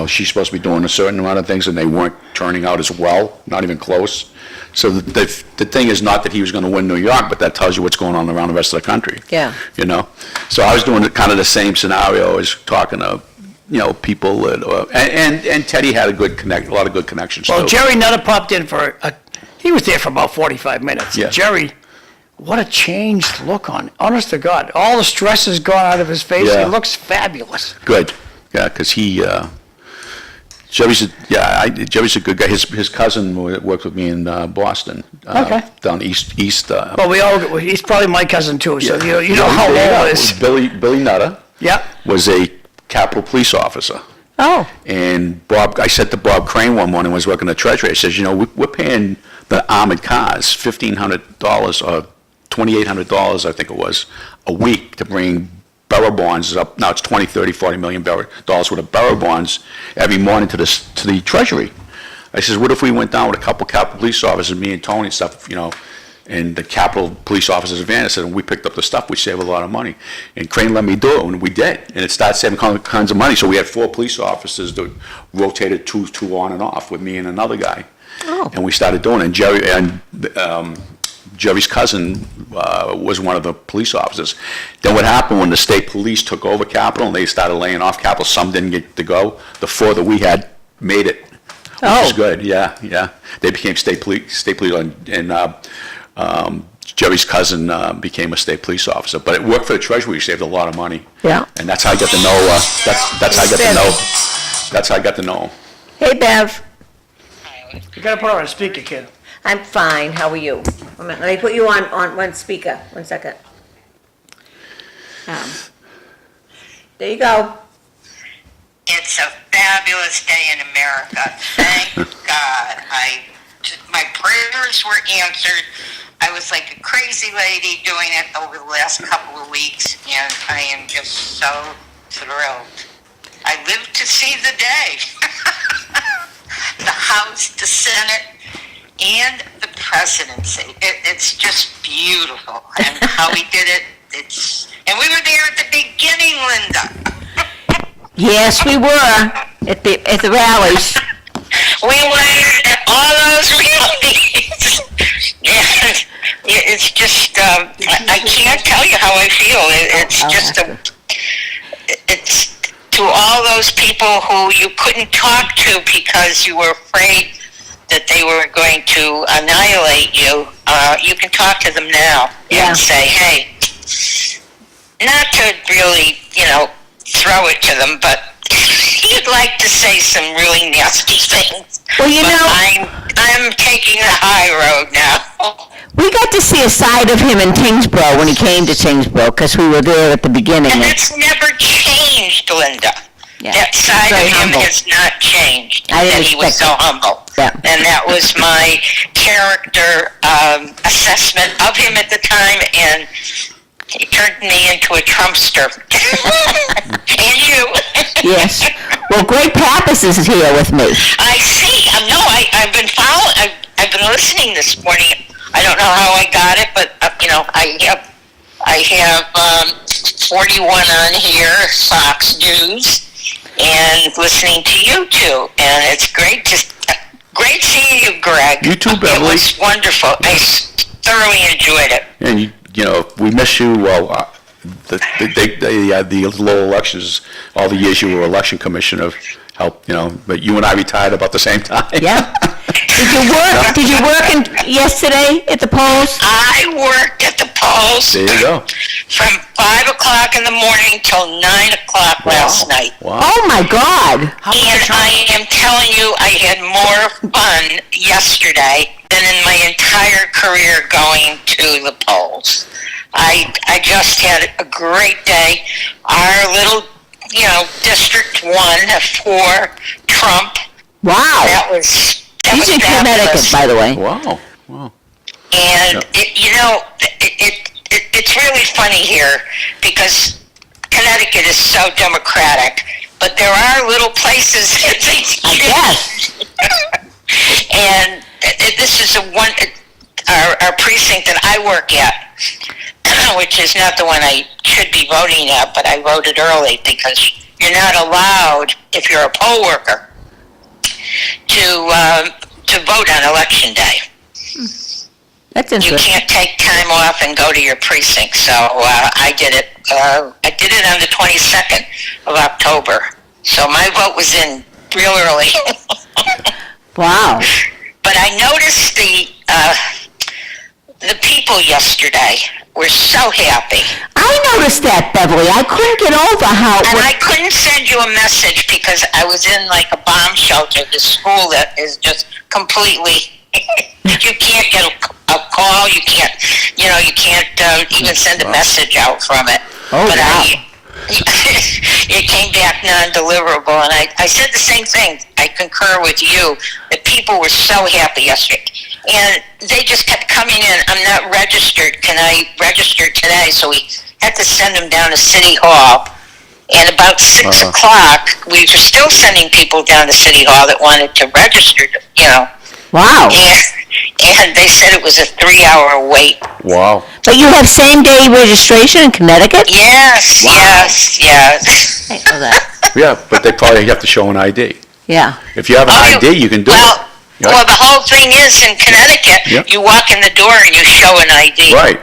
she's supposed to be doing a certain amount of things and they weren't turning out as well, not even close. So the thing is not that he was going to win New York, but that tells you what's going on around the rest of the country. Yeah. So I was doing kind of the same scenario. I was talking to, people that, and Teddy had a lot of good connections Well, too. Jerry Nutter popped in he was there for about 45 minutes. Yeah. Jerry, what a changed look on, honest to God. All the stress has gone out of his face. Yeah. He looks fabulous. Good, yeah, because Jerry's a good guy. His cousin worked with me in Boston. Okay. Down east. Well, he's probably my cousin too, so Yeah. you know how old it is. Billy Nutter Yeah. was a Capitol police officer. Oh, And I said to Bob Crane one morning when I was working at the Treasury, I says, we're paying the armored cars $1,500 or $2,800, I think it was, a week to bring bearer bonds up. Now it's 20, 30, 40 million dollars worth of bearer bonds every morning to the Treasury. I says, what if we went down with a couple Capitol police officers, me and Tony and stuff, and the Capitol police officers van, I said, and we picked up the stuff, we save a lot of money. And Crane let me do it, and we did. And it started saving kinds of money. So we had 4 police officers that rotated two on and off with me and another guy. Oh. And we started doing it. And Jerry's cousin was one of the police officers. Then what happened when the state police took over Capitol and they started laying off Capitol, some didn't get to go. The 4 that we had made it. which is good, yeah. They became state police, and Jerry's cousin became a state police officer. But it worked for the Treasury, saved a lot of money. Yeah. And that's how I got to know, that's how I got to know him. Hey, Bev. You gotta put her on speaker, kid. I'm fine, how are you? Let me put you on one speaker, 1 second. There you go. It's a fabulous day in America. Thank God. My prayers were answered. I was like a crazy lady doing it over the last couple of weeks, and I am just so thrilled. I live to see the day. The House, the Senate, and the presidency. It's just beautiful. And how we did it, and we were there at the beginning, Linda. Yes, we were at the rallies. We went at all those rallies. And it's just, I can't tell you how I feel. It's just it's to all those people who you couldn't talk to because you were afraid that they were going to annihilate you. You can talk to them now and say, hey, not to really, throw it to them, but you'd like to say some really nasty things. Well, I'm taking the high road now. we got to see a side of him in Tingsboro when he came to Tingsboro, because we were there at the beginning. And it's never changed, Linda. Yeah. That side Very of him humble. has not changed. I didn't that he was expect so it. humble. Yeah. And that was my character assessment of him at the time, and he turned me into a Trumpster. And you. Yes. Well, Greg Pappas is here with me. I see. No, I've been following. I've been listening this morning. I don't know how I got it, but I have 41 on here, Fox News, and listening to you two, and it's great seeing you, Greg. You too, Beverly. It was wonderful. I thoroughly enjoyed it. And we miss you. Well, the local elections, all the years you were election commissioner, helped. But you and I retired about the same time. Yeah. Did you work yesterday at the polls? I worked at the polls There you go. from 5 o'clock in the morning till 9 o'clock last night. Wow. Oh, my God. And I am telling you, I had more fun yesterday than in my entire career going to the polls. I just had a great day. Our little, District 1 for Trump. Wow. That was He's in Connecticut, fabulous. by the way. Wow. And it's really funny here because Connecticut is so democratic, but there are little places that they I guess. And this is our precinct that I work at, which is not the one I should be voting at, but I voted early because you're not allowed, if you're a poll worker, to vote on election day. That's You interesting. can't take time off and go to your precinct, so I did it. I did it on the 22nd of October, so my vote was in real early. Wow. But I noticed the people yesterday were so happy. I noticed that, Beverly. I couldn't get over how... And I couldn't send you a message because I was in like a bomb shelter, the school that is just completely, you can't get a call, you can't even send a message out from it. Oh, but wow. It came back non-deliverable, and I said the same thing. I concur with you that people were so happy yesterday. And they just kept coming in. I'm not registered. Can I register today? So we had to send them down to City Hall. And about 6 o'clock, we were still sending people down to City Hall that wanted to register, Wow. And they said it was a 3-hour wait. Wow. But you have same-day registration in Connecticut? Yes, yes. I know that. Yeah, but they probably have to show an ID. Yeah. If you have an ID, you can do it. Well, the whole thing is in Connecticut, Yep. you walk in the door and you show an ID. Right.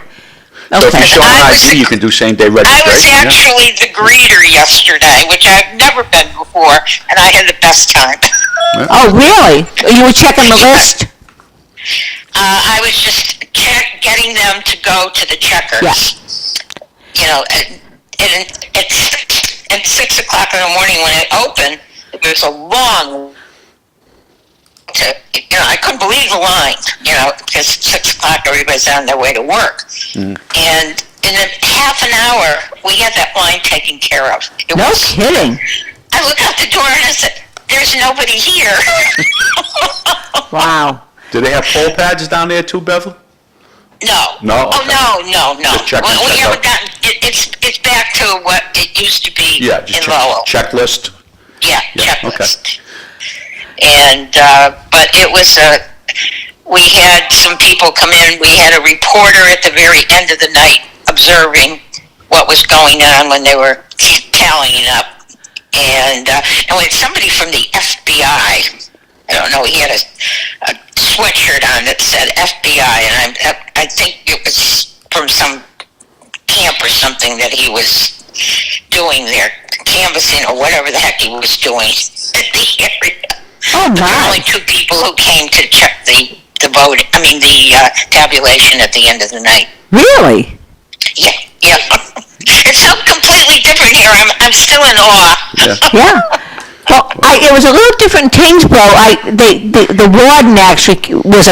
So if you Okay. show an I was- ID, you can do same-day I was registration. yeah. actually the greeter yesterday, which I've never been before, and I had the best time. Oh, really? You were checking the list? I was just getting them to go to the checkers. Yeah. You know, and it's at 6 o'clock in the morning when it opened. There's a long. I couldn't believe the line. Because at 6 o'clock everybody's on their way to work, and in half an hour we had that line taken care of. No kidding. I looked out the door and I said, "There's nobody here." Wow. Do they have poll pads down there too, Bevel? No. No? Oh, Okay. no. Just check and We check haven't out. gotten, it's back to what it used to be Yeah, just in Lowell. checklist. Yeah, Yeah, checklist. And, but it was we had some people come in, we had a reporter at the very end of the night observing what was going on when they were tallying up. And we had somebody from the FBI. I don't know, he had a sweatshirt on that said FBI, and I think it was from some camp or something that he was doing there, canvassing or whatever the heck he was doing in the area. Oh, But there were my. only 2 people who came to check the tabulation at the end of the night. Really? Yeah. It's so completely different here. I'm still in awe. Yeah. Yeah. Well, it was a little different in Tingsboro. The warden actually was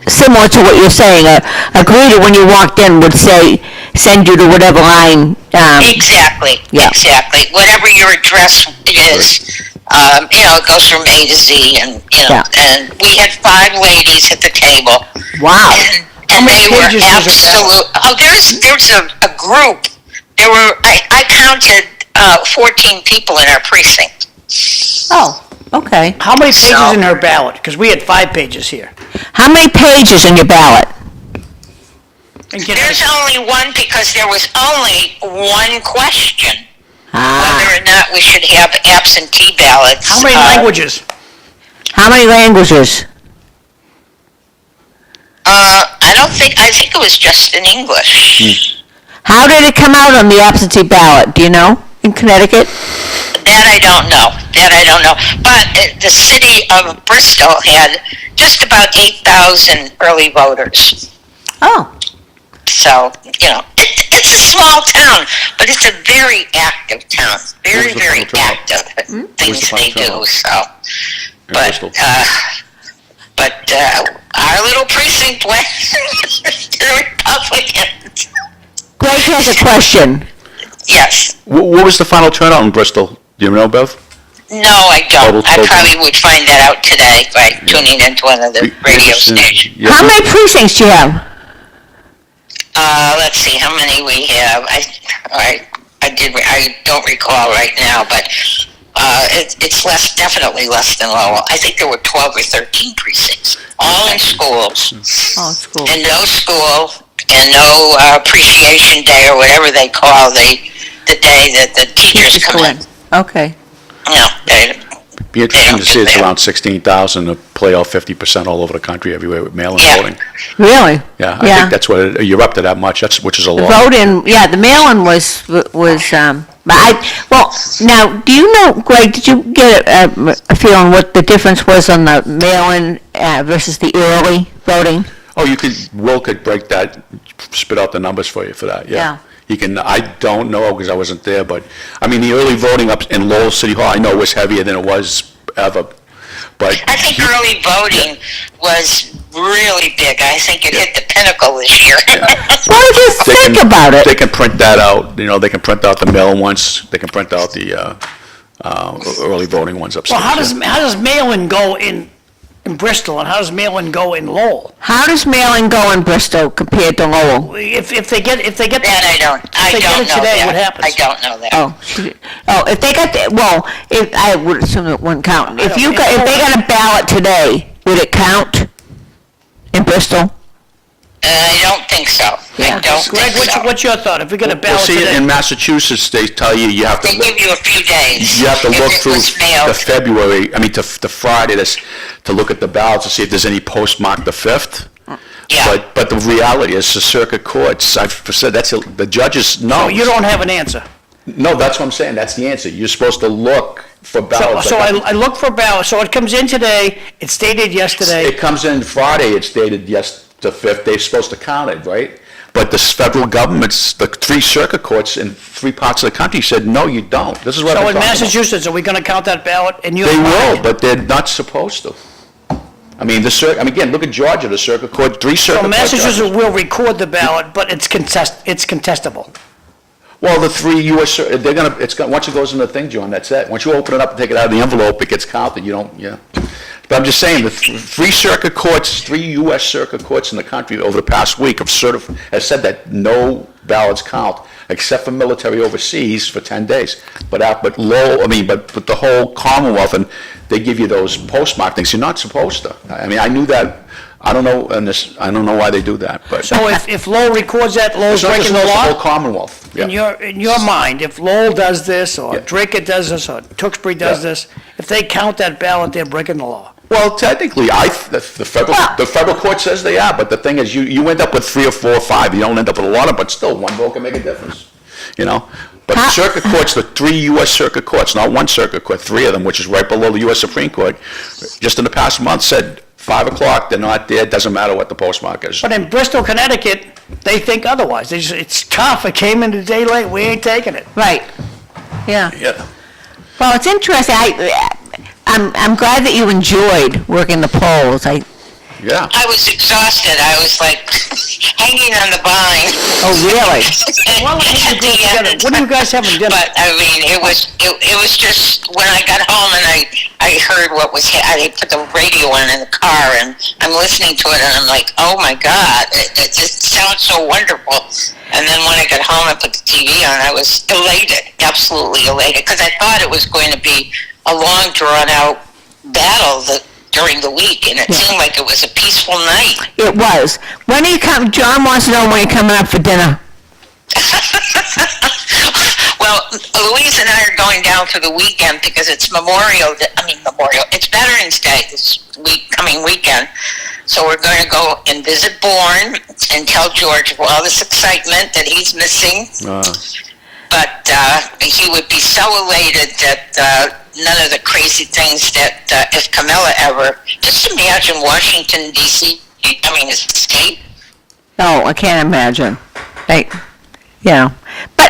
similar to what you're saying. A greeter, when you walked in, would send you to whatever line. Exactly. Yeah. Exactly. Whatever your address is, it goes from A to Z, and Yeah. and we had 5 ladies at the table. Wow. And many they were pages is your ballot? absolute. Oh, there's a group. There were I counted 14 people in our precinct. Oh, okay. How many pages So- in her ballot? Because we had 5 pages here. How many pages in your ballot? In There's Connecticut. only one because there was only one question Ah. whether or not we should have absentee ballots. How many languages? How many languages? I think it was just in English. How did it come out on the absentee ballot? Do you know? In Connecticut? That I don't know. But the city of Bristol had just about 8,000 early voters. Oh. So, it's a small town, but it's a very active town. Very, What was the very final turnout? active at What was things the they final do, turnout? so. In But, Bristol? our little precinct went to the Republicans. Greg has a question. Yes. What was the final turnout in Bristol? Do you know, Bev? No, I don't. I Total. probably would find that out today by tuning into one of the radio stations. Yeah. How many precincts do you have? Let's see how many we have. I don't recall right now, but it's definitely less than Lowell. I think there were 12 or 13 precincts, all in schools. Oh, it's cool. And no school and no appreciation day or whatever they call the day that the teachers come in. Okay. No, Be interesting to see it's around 16,000 to play out 50% all over the country everywhere with mail-in Yeah. voting. Really? Yeah, I think that's what, you're up to that much, which is a The lot. vote-in, yeah, the mail-in was, now, do you know, Greg, did you get a feeling what the difference was on the mail-in versus the early voting? Oh, Will could break that, spit out the numbers for you for that, Yeah. yeah. He can, I don't know because I wasn't there, but, I mean, the early voting up in Lowell City Hall, I know was heavier than it was ever, but. I think early voting was really big. I think it hit the pinnacle this year. What did you think about it? They can print that out, they can print out the mail ones, they can print out the early voting ones upstairs. Well, yeah. how does mail-in go in Bristol, and how does mail-in go in Lowell? How does mail-in go in Bristol compared to Lowell? If they get That I don't they get know it today, that. what happens? I don't know that. If they got, I would assume it wouldn't count. If they got a ballot today, would it count in Bristol? I don't think so. Yeah. I don't Greg, think so. what's your thought? If we get a Well, ballot see, today? in Massachusetts, they tell you have to. They give you a few days. You have to if look it through was mailed. the February, to Friday, to look at the ballots to see if there's any postmarked the 5th. Yeah. But the reality is the circuit courts, I've said, the judges know. No, you don't have an answer. No, that's what I'm saying, that's the answer. You're supposed to look for So, ballots. so I look for ballots, so it comes in today, it's dated yesterday. It comes in Friday, it's dated the 5th, they're supposed to count it, right? But the federal government's, the 3 circuit courts in 3 parts of the country said, no, you don't. This is what I'm So in talking about. Massachusetts, are we gonna count that ballot in your They mind? will, but they're not supposed to. I mean, again, look at Georgia, the circuit court, 3 circuit So court Massachusetts judges. will record the ballot, but it's contestable. Well, the 3 US, once it goes in the thing, John, that's it. Once you open it up and take it out of the envelope, it gets counted, you don't, yeah. But I'm just saying, the 3 circuit courts, 3 US circuit courts in the country over the past week have said that no ballots count, except for military overseas for 10 days. But the whole Commonwealth, and they give you those postmark things, you're not supposed to. I mean, I knew that, I don't know why they do that, but. So if Lowell records that, Lowell's It's not just breaking the the whole law? Commonwealth, yeah. In your mind, if Lowell does this, or Yeah. Drake does this, or Tewksbury does Yeah. this, if they count that ballot, they're breaking the law. Well, technically, the federal court says they are, but the thing is, you end up with 3 or 4 or 5, you don't end up with a lot of, but still, 1 vote can make a difference, you know? But the circuit courts, the 3 US circuit courts, not 1 circuit court, 3 of them, which is right below the US Supreme Court, just in the past month said, 5 o'clock, they're not there, doesn't matter what the postmark is. But in Bristol, Connecticut, they think otherwise. It's tough, it came in a day late, we ain't taking it. Right, yeah. Yeah. Well, it's interesting, I'm glad that you enjoyed working the polls. Yeah. I was exhausted. I was like hanging on the vine. Oh, really? Why don't you At go the together? end. What are you guys having dinner? But I mean, it was just when I got home and I heard what was I put the radio on in the car and I'm listening to it and I'm like, oh my God, it just sounds so wonderful. And then when I got home and put the TV on, I was elated, absolutely elated, because I thought it was going to be a long, drawn-out battle during the week, and it seemed like it was a peaceful night. It was. When are you coming, John wants to know when you're coming up for dinner. Well, Louise and I are going down for the weekend because it's it's Veterans Day this coming weekend. So we're going to go and visit Bourne and tell George of all this excitement that he's missing. But he would be so elated that none of the crazy things that if Camilla ever, just imagine Washington, D.C. becoming a state. Oh, I can't imagine. But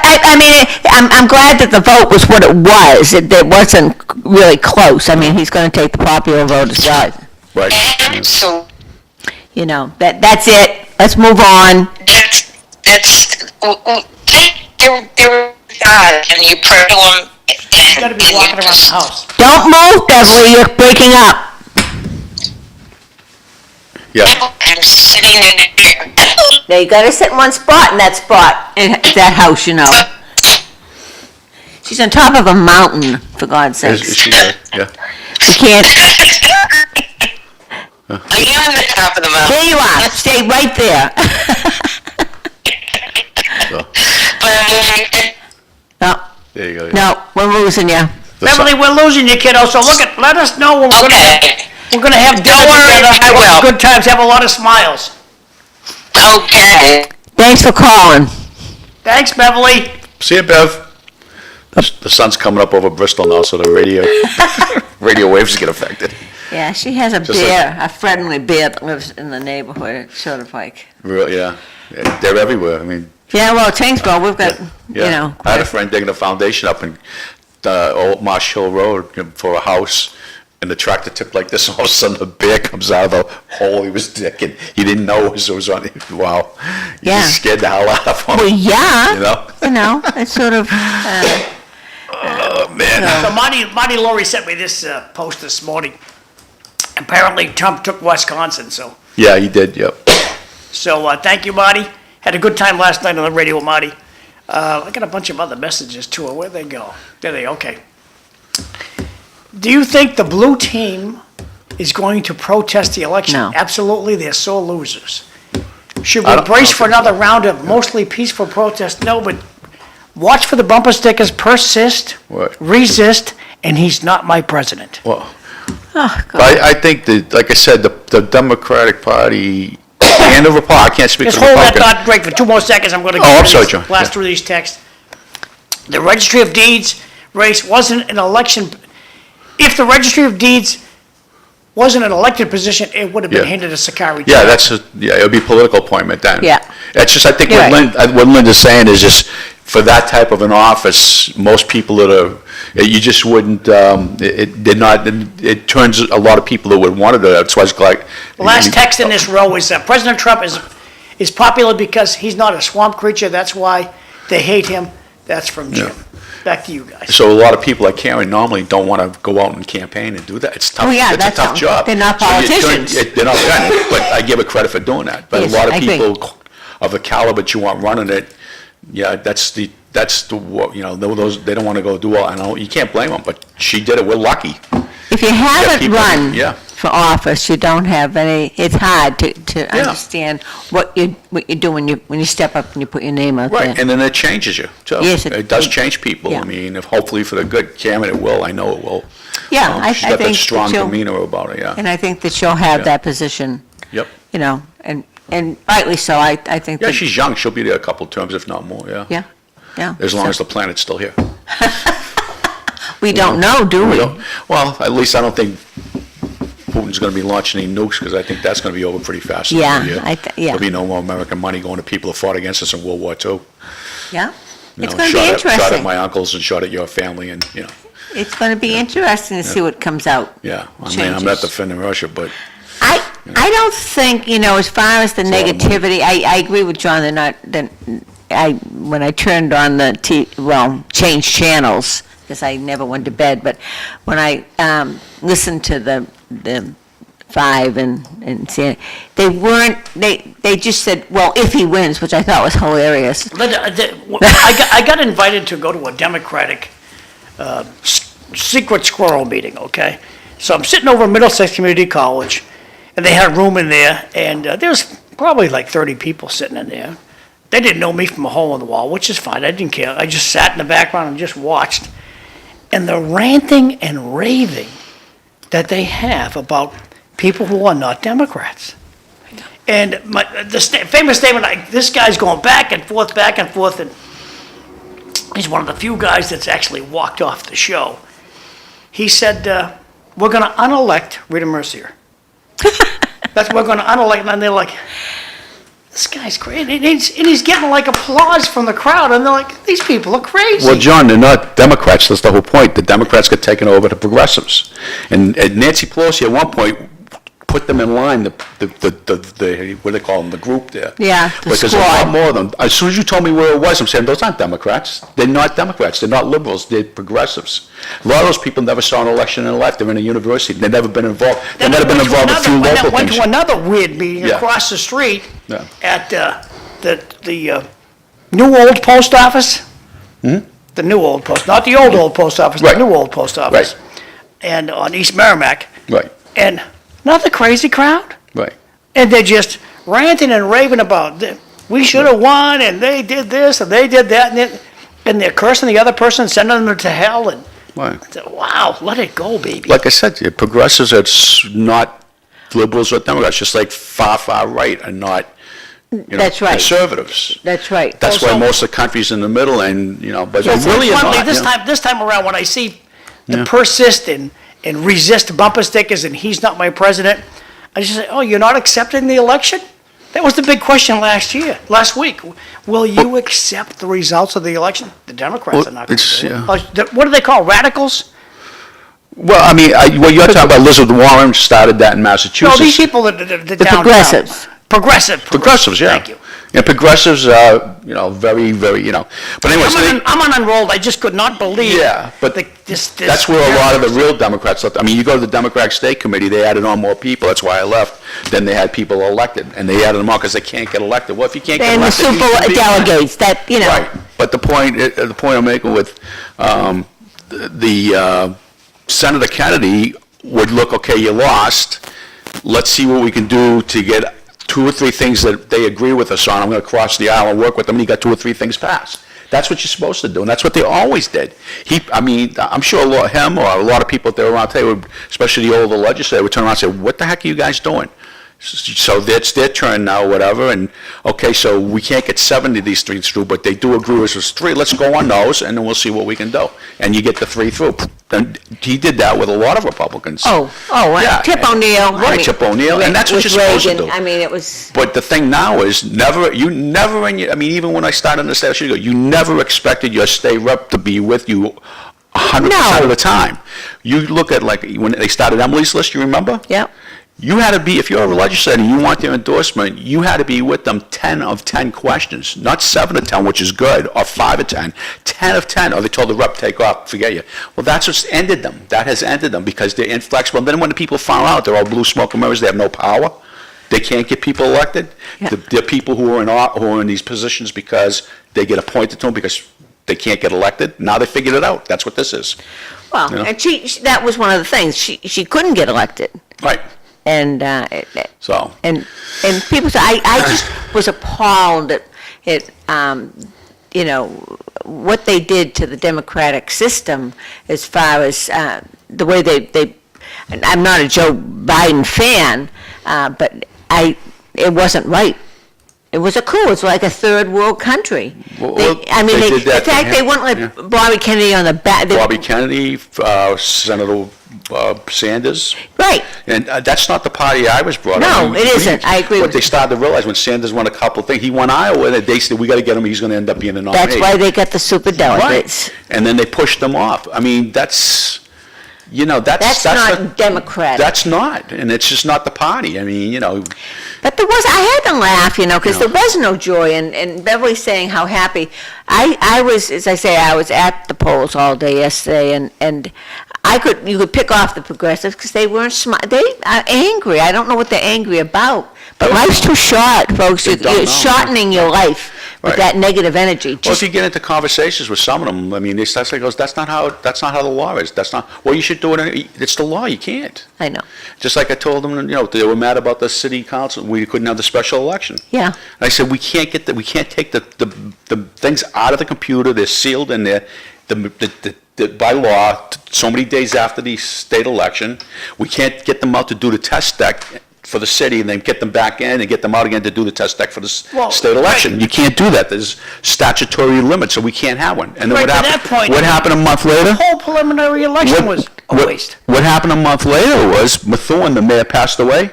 I mean, I'm glad that the vote was what it was. It wasn't really close. I mean, he's going to take the popular vote aside. Right. So That's it. Let's move on. They're God, and you pray to him. You gotta be walking around the house. Don't move, Beverly. You're breaking up. Yeah. I'm sitting in a chair. Now you got to sit in one spot in that spot in that house. She's on top of a mountain, for God's Is sakes. she there? Yeah. You can't. I am on the top of the mountain. There you are. Stay right there. But No, There you go. no, we're losing you. Beverly, we're losing you, kiddo, so let us know when okay. we're gonna have dinner Don't worry, together. I will. Good times, have a lot of smiles. Okay. Thanks for calling. Thanks, Beverly. See you, Bev. The sun's coming up over Bristol now, so the radio waves get affected. Yeah, she has a Just bear, a friendly bear that lives in the neighborhood. It's sort of like. Really, yeah. They're everywhere. I mean, Yeah, well, Tingsboro, we've got, yeah. I had a friend digging a foundation up in Old Marsh Hill Road for a house, and the tractor tipped like this, and all of a sudden a bear comes out of the hole he was digging. He didn't know it was on it. Wow. You Yeah. just scared the hell out of him. well, yeah. You know? It's sort of, Oh, man. So Marty Laurie sent me this post this morning. Apparently Trump took Wisconsin, so Yeah, he did, yep. thank you, Marty. Had a good time last night on the radio, Marty. I got a bunch of other messages too. Where'd they go? There they, okay. Do you think the blue team is going to protest the election? No. Absolutely, they're sore losers. Should I we don't brace for think so. another round of mostly peaceful protest? No, but watch for the bumper stickers, persist, Right. resist, and he's not my president. Well, oh, God. I think that, like I said, the Democratic Party and the Republican, I can't speak Just for the hold that Republican. thought, Greg, for 2 more seconds. I'm going to Oh, I'm get sorry, these, John. blast Yeah. through these texts. The Registry of Deeds race wasn't an election. If the Registry of Deeds wasn't an elected position, it would have been Yeah. handed to Sakari. Yeah, it would be a political appointment then. Yeah. It's just, I think You're what Linda's saying is just, for that type of an office, most people that are, you just wouldn't, it turns a lot of people that would want to do it. That's why it's like. The last text in this row is President Trump is popular because he's not a swamp creature. That's why they hate him. That's from Jim. Back to you guys. So a lot of people like Karen normally don't want to go out and campaign and do that. It's tough. Oh, yeah, It's a that's tough all. job. They're not So you turn- politicians. They're not, but I give it credit for doing that. But Yes, a lot of I agree. people of the caliber that you want running it, yeah, that's the, those, they don't want to go do all, I know, you can't blame them, but she did it. We're lucky. If you haven't people- run yeah. for office, you don't have any, it's hard to understand what you do when you step up and you put your name out there. Right, and then it changes you, too. Yes, It does change people. yeah. I mean, if hopefully for the good, Karen, it will, I know it will. Yeah, I She's got that think strong that she'll- demeanor about it, yeah. And I think that she'll have Yeah. that position, Yep. and rightly so, I think Yeah, that. she's young. She'll be there a couple of terms, if not more, yeah. Yeah. As long So- as the planet's still here. We don't know, do we? Well, at least I don't think Putin's going to be launching any nukes, because I think that's going to be over pretty fast. in a Yeah, year. yeah. There'll be no more American money going to people who fought against us in World War II. Yeah. You It's know, going to be Shot at interesting. my uncles and shot at your family, and, It's going to be interesting to see what comes out. yeah. I mean, I'm not Changes. defending Russia, but I don't think, as far as the a lot of money. negativity, I agree with John, when I turned on changed channels, because I never went to bed, but when I listened to the 5 and CNN, they just said, well, if he wins, which I thought was hilarious. Linda, I got invited to go to a Democratic secret squirrel meeting, okay? So I'm sitting over at Middlesex Community College, and they had a room in there, and there was probably like 30 people sitting in there. They didn't know me from a hole in the wall, which is fine. I didn't care. I just sat in the background and just watched. And the ranting and raving that they have about people who are not Democrats. And famous statement, this guy's going back and forth, and he's one of the few guys that's actually walked off the show. He said, we're going to unelect Rita Mercier. That's what we're going to unelect. And they're like, this guy's crazy. And he's getting like applause from the crowd. And they're like, these people are crazy. well, John, they're not Democrats. That's the whole point. The Democrats got taken over to progressives, and Nancy Pelosi at one point put them in line. The what do they call them? The group there. Yeah, the Because there's a lot squad. more of them. As soon as you told me where it was, I'm saying those aren't Democrats. They're not Democrats. They're not liberals. They're progressives. A lot of those people never saw an election in their life. They're in a university. They've never been involved. They've never been involved in a few local went things. to another weird meeting Yeah. across the street Yeah. at the new old post office. The new old post, not the old post office, the Right. new old post office. Right. And on East Merrimack. Right. And another crazy crowd. Right. And they're just ranting and raving about, we should have won, and they did this, and they did that, and they're cursing the other person, sending them to hell, and Right. I said, wow, let it go, baby. Like I said, the progressives are not liberals or Democrats, just like far right are not, That's right. conservatives. That's right. That's why Also- most of the country's in the middle, and, but they So really are finally, not. this time around, when I see the Yeah. persist and resist bumper stickers and he's not my president, I just say, oh, you're not accepting the election? That was the big question last week. Will you accept the results of the election? The Democrats Well, are not going it's- to do yeah. it. What do they call, radicals? Well, I mean, what you're talking about, Elizabeth Warren started that in No, Massachusetts. these people that The downtown. progressives. Progressives, yeah. Thank you. Yeah, progressives are, very, very, But anyways, I'm unenrolled. I just could not believe. Yeah, but this that's where a lot of the real Democrats left. I mean, you go to the Democratic State Committee, they added on more people. That's why I left. Then they had people elected, and they added them on because they can't get elected. Well, if you can't get And the elected, you super shouldn't be- delegates, Right, but the point I'm making with the Senator Kennedy would look, okay, you lost. Let's see what we can do to get 2 or 3 things that they agree with us on. I'm going to cross the aisle and work with them, and he got 2 or 3 things passed. That's what you're supposed to do, and that's what they always did. I'm sure him or a lot of people that were around today, especially the older legislators, would turn around and say, what the heck are you guys doing? So it's their turn now, whatever, and, okay, so we can't get 70 of these things through, but they do agree with us 3, let's go on those, and then we'll see what we can do. And you get the 3 through. And he did that with a lot of Republicans. Yeah, Tip O'Neill. I Right, mean, Tip O'Neill, and that's what with you're supposed to Reagan, do. I mean, it was, But the thing now is, even when I started in the state, you never expected your state rep to be with you 100% of the time. You look at, like, when they started Emily's List, you remember? yeah. You had to be, if you're a legislator and you want their endorsement, you had to be with them 10 of 10 questions, not 7 of 10, which is good, or 5 of 10, 10 of 10, or they told the rep, take off, forget you. Well, that's what's ended them. That has ended them because they're inflexible. And then when the people found out they're all blue smoke and mirrors, they have no power, they can't get people elected. Yeah. They're people who are in these positions because they get appointed to them because they can't get elected. Now they figured it out. That's what this is. Well, Yeah. and that was one of the things. She couldn't get elected. Right. And, So. and people say, I just was appalled at what they did to the democratic system as far as the way they and I'm not a Joe Biden fan, but it wasn't right. It was a coup. It's like a third world country. Well, They did that in fact, to they him. wouldn't let Yeah. Bobby Kennedy on the back. Bobby Kennedy, Senator Sanders. Right. And that's not the party I was brought up. No, it isn't. I agree What with they you. started to realize when Sanders won a couple of things, he won Iowa, they said, we got to get him, he's going to end up being the nominee. That's why they got the super delegates. Right. And then they pushed them off. I mean, that's That's not democratic. That's not, and it's just not the party. I mean, But I had to laugh, because there was no joy, and Beverly saying how happy. I was, as I say, I was at the polls all day yesterday, and you could pick off the progressives because they weren't smart. They are angry. I don't know what they're angry about. But life's too short, folks. They don't You're know. shortening your life with Right. that negative energy. well, if you get into conversations with some of them, I mean, they start saying, that's not how the law is. That's not, well, you should do it, it's the law, you can't. I know. Just like I told them, they were mad about the city council, we couldn't have the special election. Yeah. And I said, we can't take the things out of the computer, they're sealed in there, by law, so many days after the state election, we can't get them out to do the test deck for the city and then get them back in and get them out again to do the test deck for the Well, state election. You can't do that, there's statutory limits, so we can't have one. And then Right, what to happened? that point- What happened a month The later? whole preliminary election was a waste. What happened a month later was Methuen, the mayor, passed away,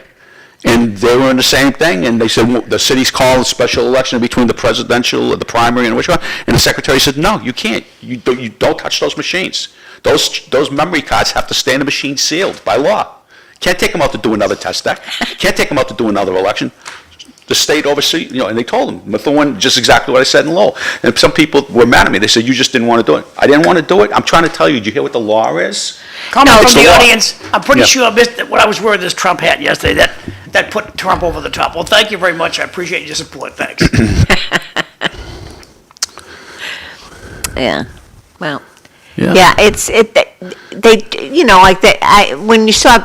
and they were in the same thing, and they said, well, the city's called a special election between the presidential, the primary, and which one? And the secretary said, no, you can't. You don't touch those machines. Those memory cards have to stay in the machine sealed by law. Can't take them out to do another test deck. Can't take them out to do another election. The state oversees, and they told them, Methuen, just exactly what I said in Lowell. And some people were mad at me. They said, you just didn't want to do it. I didn't want to do it. I'm trying to tell you, did you hear what the law is? Comment it's from the the law. audience, I'm pretty Yeah. sure I missed what I was wearing this Trump hat yesterday, that put Trump over the top. Well, thank you very much, I appreciate your support, thanks. Yeah. Well. Yeah. Yeah, when you saw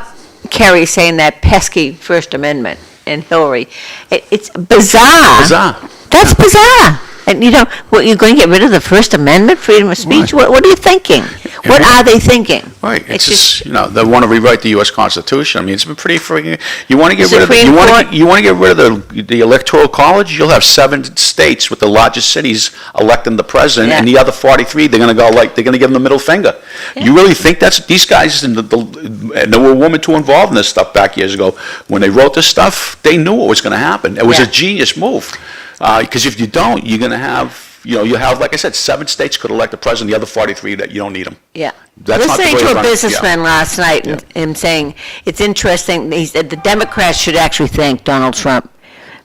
Kerry saying that pesky First Amendment and Hillary, it's bizarre. Bizarre. That's bizarre. And what, you're going to get rid of the First Amendment, freedom of speech? Right. What are you thinking? What are they thinking? Right, it's just, just, they want to rewrite the U.S. Constitution. I mean, it's been pretty freaking, you want to get The rid of, Supreme Court- you want to get rid of the Electoral College, you'll have 7 states with the largest cities electing the president, and Yeah. the other 43, they're going to give them the middle finger. You really think these guys, and there were women too involved in this stuff back years ago, when they wrote this stuff, they knew what was going to happen. It was Yeah. a genius move. Because if you don't, you're going to have, you have, like I said, 7 states could elect the president, the other 43 that you don't need them. Yeah. That's not the Listening way to to a run it. businessman last night and him saying, it's interesting, he said the Democrats should actually thank Donald Trump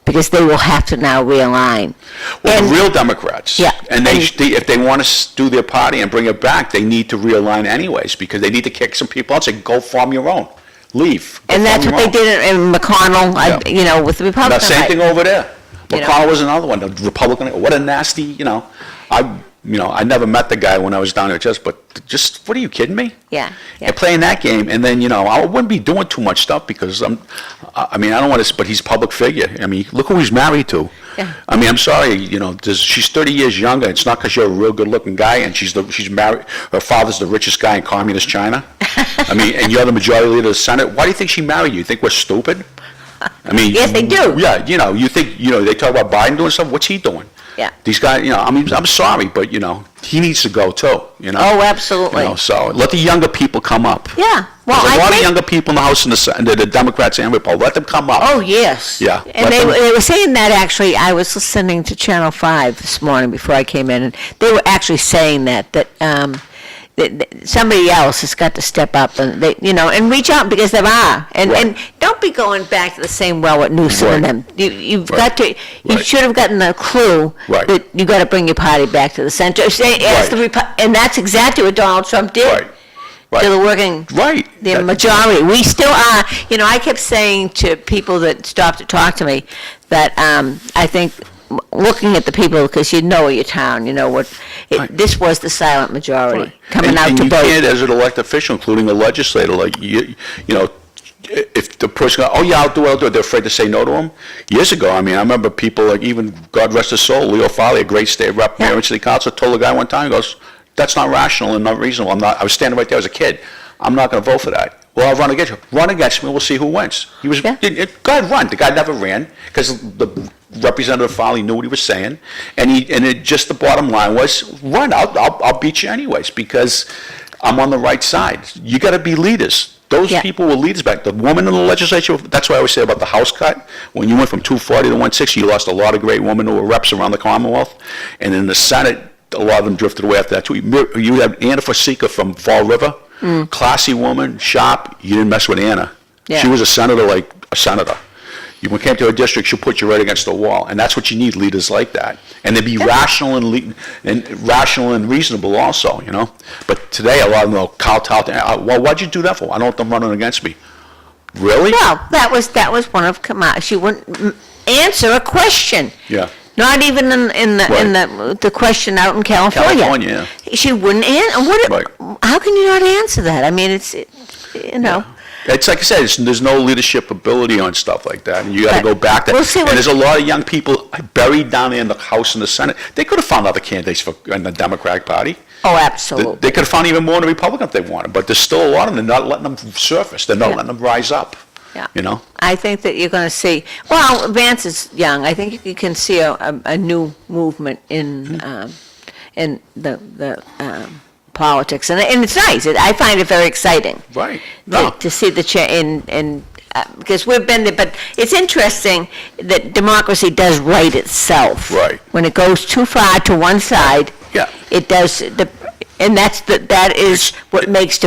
because they will have to now realign. Well, And- the real Democrats. Yeah. And if they want to do their party and bring it back, they need to realign anyways, because they need to kick some people out and say, go form your own. Leave. Go And that's form what your they own. did in McConnell, Yeah. with the Now, Republicans. same thing over there. You know. McConnell was another one, the Republican, what a nasty, I never met the guy when I was down there, but what are you kidding me? Yeah, yeah. And playing that game, and then, I wouldn't be doing too much stuff because I don't want to, but he's a public figure. I mean, look who he's married to. Yeah. I mean, I'm sorry, she's 30 years younger. It's not because you're a real good-looking guy and she's married, her father's the richest guy in communist China. I mean, and you're the majority leader of the Senate. Why do you think she married you? You think we're stupid? I mean. Yes, they do. Yeah, you think, they talk about Biden doing stuff, what's he doing? Yeah. These guys, I'm sorry, but, he needs to go too, Oh, absolutely. So let the younger people come up. Yeah. Well, There's a I lot of think- younger people in the House and the Democrats and Republicans. Let them come up. Oh, yes. Yeah, And let they, them- they were saying that, actually. I was listening to Channel 5 this morning before I came in, and they were actually saying that somebody else has got to step up and, and reach out, because there are. And, Right. and don't be going back to the same well with Newsom and them. You've Right. got to, you Right. should have gotten a clue Right. that you got to bring your party back to the center. And that's exactly what Donald Trump did. Right. Right. To the working, Right. the That- majority. We still are, I kept saying to people that stopped to talk to me that I think looking at the people, because you know your town, Right. this was the silent majority Right. coming out and to you vote. can't, as an elected official, including a legislator, if the person goes, oh yeah, I'll do it, they're afraid to say no to him. Years ago, I remember people like, even, God rest his soul, Leo Foley, a great state rep, mayor and city councilor, told the guy one time, he goes, that's not rational and not reasonable. I was standing right there as a kid. I'm not going to vote for that. Well, I'll run against you. Run against me, we'll see who wins. He was, Yeah. Go ahead, run. The guy never ran, because the Representative Foley knew what he was saying, and just the bottom line was, run, I'll beat you anyways, because I'm on the right side. You got to be leaders. Those Yeah. people were leaders back. The woman in the legislature, that's why I always say about the House cut. When you went from 240 to 160, you lost a lot of great women who were reps around the Commonwealth. And in the Senate, a lot of them drifted away after that too. You had Anna Forsica from Fall River, classy woman, sharp. You didn't mess with Anna. Yeah. She was a senator like a senator. When it came to a district, she'll put you right against the wall. And that's what you need, leaders like that. And they'd be rational and reasonable also, But today, a lot of them will kowtow to, well, why'd you do that for? I don't want them running against me. Really? Well, that was one of she wouldn't answer a question. Yeah. Not even in the question out in California. California, She wouldn't answer. Right. How can you not answer that? I mean, it's. It's like I said, there's no leadership ability on stuff like that, and you got to Right. go back there. We'll see And what- there's a lot of young people buried down there in the House and the Senate. They could have found other candidates in the Democratic Party. Oh, absolutely. They could have found even more in the Republican if they wanted, but there's still a lot of them. They're not letting them surface. They're not letting them rise up. Yeah. I think that you're going to see. Well, Vance is young. I think you can see a new movement in the politics, and it's nice. I find it very exciting. Right. To see the change because we've been there, but it's interesting that democracy does right itself. Right. When it goes too far to one side, Yeah. it does and that is what makes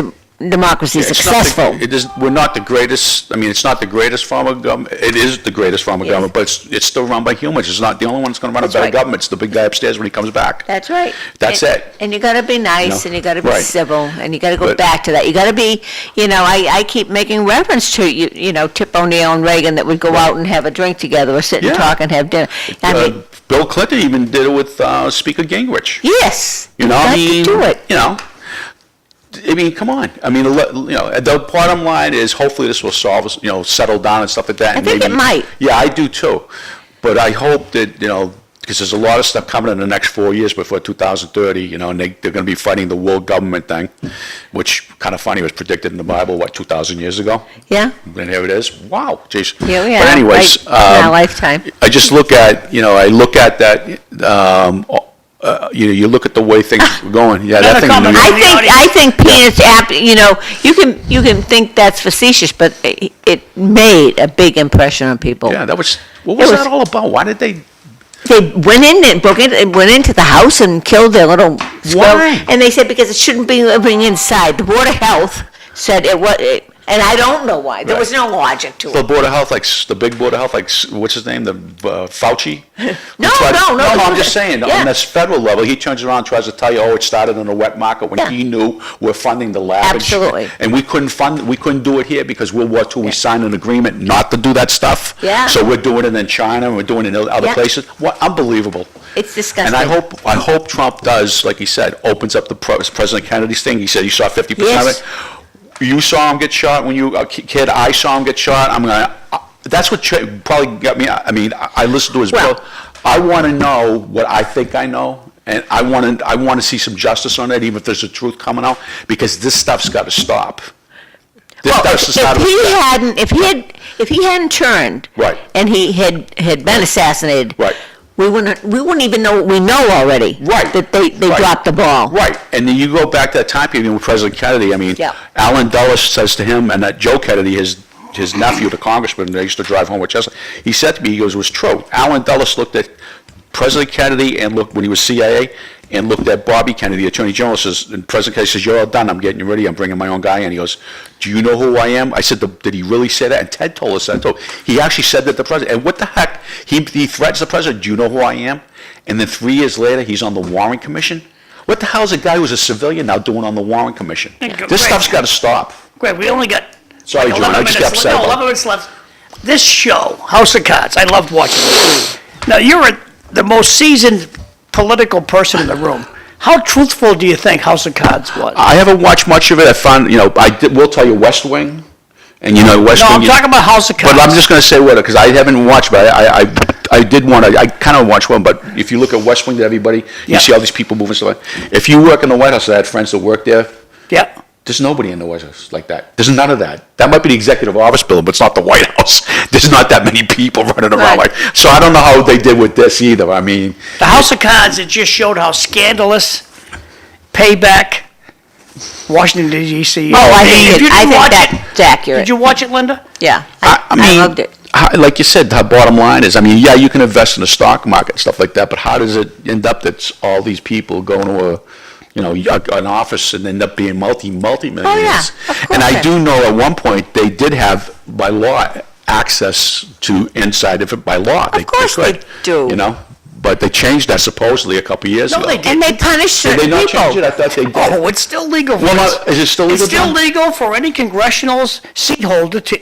democracy It's not successful. we're not the greatest, it's not the greatest form of government. It is the greatest form of Yes. government, but it's still run by humans. It's not the only one that's going to run That's a better right. government. It's the big guy upstairs when he comes back. That's right. That's And- it. And you got to be nice, and you got to be Right. civil, and you got to go But- back to that. You got to be, I keep making reference to Tip O'Neill and Reagan that would go out and have a drink together, or sit and Yeah. talk and have dinner. I mean, Bill Clinton even did it with Speaker Gingrich. yes, You you know, got to do it. Come on. The bottom line is hopefully this will solve, settle down and stuff like that. I and think it might. Yeah, I do too. But I hope that, because there's a lot of stuff coming in the next 4 years before 2030, and they're going to be fighting the world government thing, which kind of funny was predicted in the Bible, 2,000 years ago? Yeah, And here it is. Wow, geez. here we are. But anyways, right in our lifetime. I just look at, I look at that, you look at the way things are going. Yeah, that thing. comment. I think Peter's you can think that's facetious, but it made a big impression on people. Yeah, what was that all about? Why did they? They went in and went into the house and killed their little squirrel. Why? And they said because it shouldn't be living inside. The Board of Health said it was, and I don't know why. There was no logic to The it. Board of Health, the big Board of Health, what's his name, the Fauci? No. I'm just saying, Yeah. on this federal level, he turns around and tries to tell you, it started in a wet market when Yeah. he knew we're funding the lab. and shit. Absolutely. And we couldn't do it here because World War II, we signed an agreement not to do that stuff. Yeah. So we're doing it in China, and we're doing it in other Yeah. places. Unbelievable. It's disgusting. And I hope Trump does, like he said, opens up the President Kennedy's thing. He said he saw 50% of Yes. it. You saw him get shot when you were a kid. I saw him get shot. That's what probably got me. I listened to his Well- bill. I want to know what I think I know, and I want to see some justice on it, even if there's a truth coming out, because this stuff's got to stop. Well, That's the start of it. if he hadn't turned. Right. And he had been assassinated. Right. We wouldn't even know what we know already. Right. That they Right. dropped the ball. Right, and then you go back to that time period with President Kennedy, I mean, Yeah. Alan Dulles says to him, and that Joe Kennedy, his nephew, the congressman, they used to drive home with Chester, he said to me, he goes, it was true. Alan Dulles looked at President Kennedy and looked, when he was CIA, and looked at Bobby Kennedy, the Attorney General, says, and President Kennedy says, you're all done, I'm getting you ready, I'm bringing my own guy in. He goes, do you know who I am? I said, did he really say that? And Ted told us that, too. He actually said that to the president. And what the heck? He threatens the president, do you know who I am? And then 3 years later, he's on the Warren Commission? What the hell is a guy who's a civilian now doing on the Warren Commission? This stuff's got to stop. Greg, we only got Sorry, like John, 11 I just got minutes, upset no, about 11 minutes left. This show, House of Cards, I loved watching it. Now, you're the most seasoned political person in the room. How truthful do you think House of Cards was? I haven't watched much of it. I found, will tell you West Wing, and West No, Wing. I'm talking about House of Cards. But I'm just going to say what, because I haven't watched, but I did want to, I kind of watched one, but if you look at West Wing to everybody, you Yeah. see all these people moving stuff. If you work in the White House, I had friends that work there, Yeah. there's nobody in the White House like that. There's none of that. That might be the executive office building, but it's not the White House. There's not that many people running around Right. so I don't know how they did with this either. I mean, The House of Cards, it just showed how scandalous payback Washington D.C. Oh, I If you think didn't watch it- that's accurate. Did you watch it, Linda? Yeah. I mean, loved it. Like you said, the bottom line is, I mean, yeah, you can invest in the stock market and stuff like that, but how does it end up that all these people go to an office and end up being multi-millionaires? Oh, yeah, of course. And I do know at one point they did have, by law, access to inside of it by law. Of course they could, do. But they changed that supposedly a couple of years ago. they didn't. And they punished Did certain they not people. change it? I thought they did. Oh, it's still legal. Well, is it still legal? It's still John? legal for any congressional seat holder to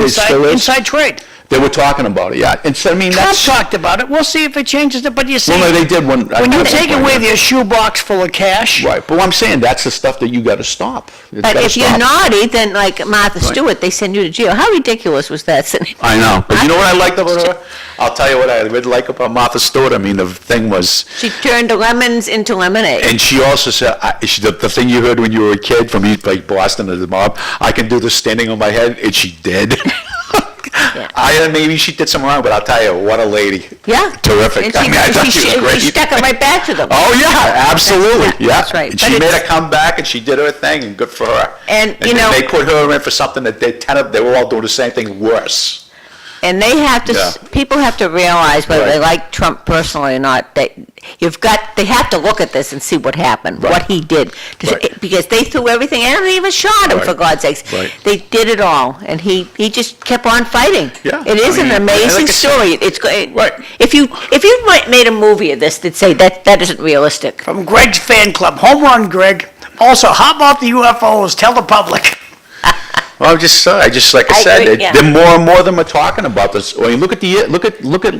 still is? inside trade. They were talking about it, yeah. And so, I mean, Trump that's... talked about it. We'll see if it changes it, but you see, Well, no, they did one... when you take away their shoebox full of cash, Right, but what I'm saying, that's the stuff that you got to stop. It's But gotta if you're stop. naughty, then like Martha Stewart, they send you to jail. How ridiculous was that? I know, but you know what I liked about her? I'll tell you what I really like about Martha Stewart. I mean, the thing was, She turned lemons into lemonade. and she also said, the thing you heard when you were a kid from like Boston to the mob, I can do this standing on my head, and she did. Maybe she did something wrong, but I'll tell you, what a lady. Yeah. Terrific. And I mean, I thought she was great. She stuck it right back to them. Oh, yeah, absolutely, That's- yeah. that's right. And But she made it's- her come back, and she did her thing, and good for her. And, you then know- they put her in for something that they were all doing the same thing worse. And they have to, Yeah. people have to realize whether they Right. like Trump personally or not, that they have to look at this and see what happened, Right. what he did. Right. Because they threw everything at him and even shot him, Right. for God's sakes. Right. They did it all, and he just kept on fighting. Yeah. It is I an mean, amazing like I said- story. It's Right. If you made a movie of this, they'd say that isn't realistic. from Greg's fan club, home run, Greg. Also, how about the UFOs? Tell the public. Well, like I I said, agree, yeah. there more and more of them are talking about this. Well, you look at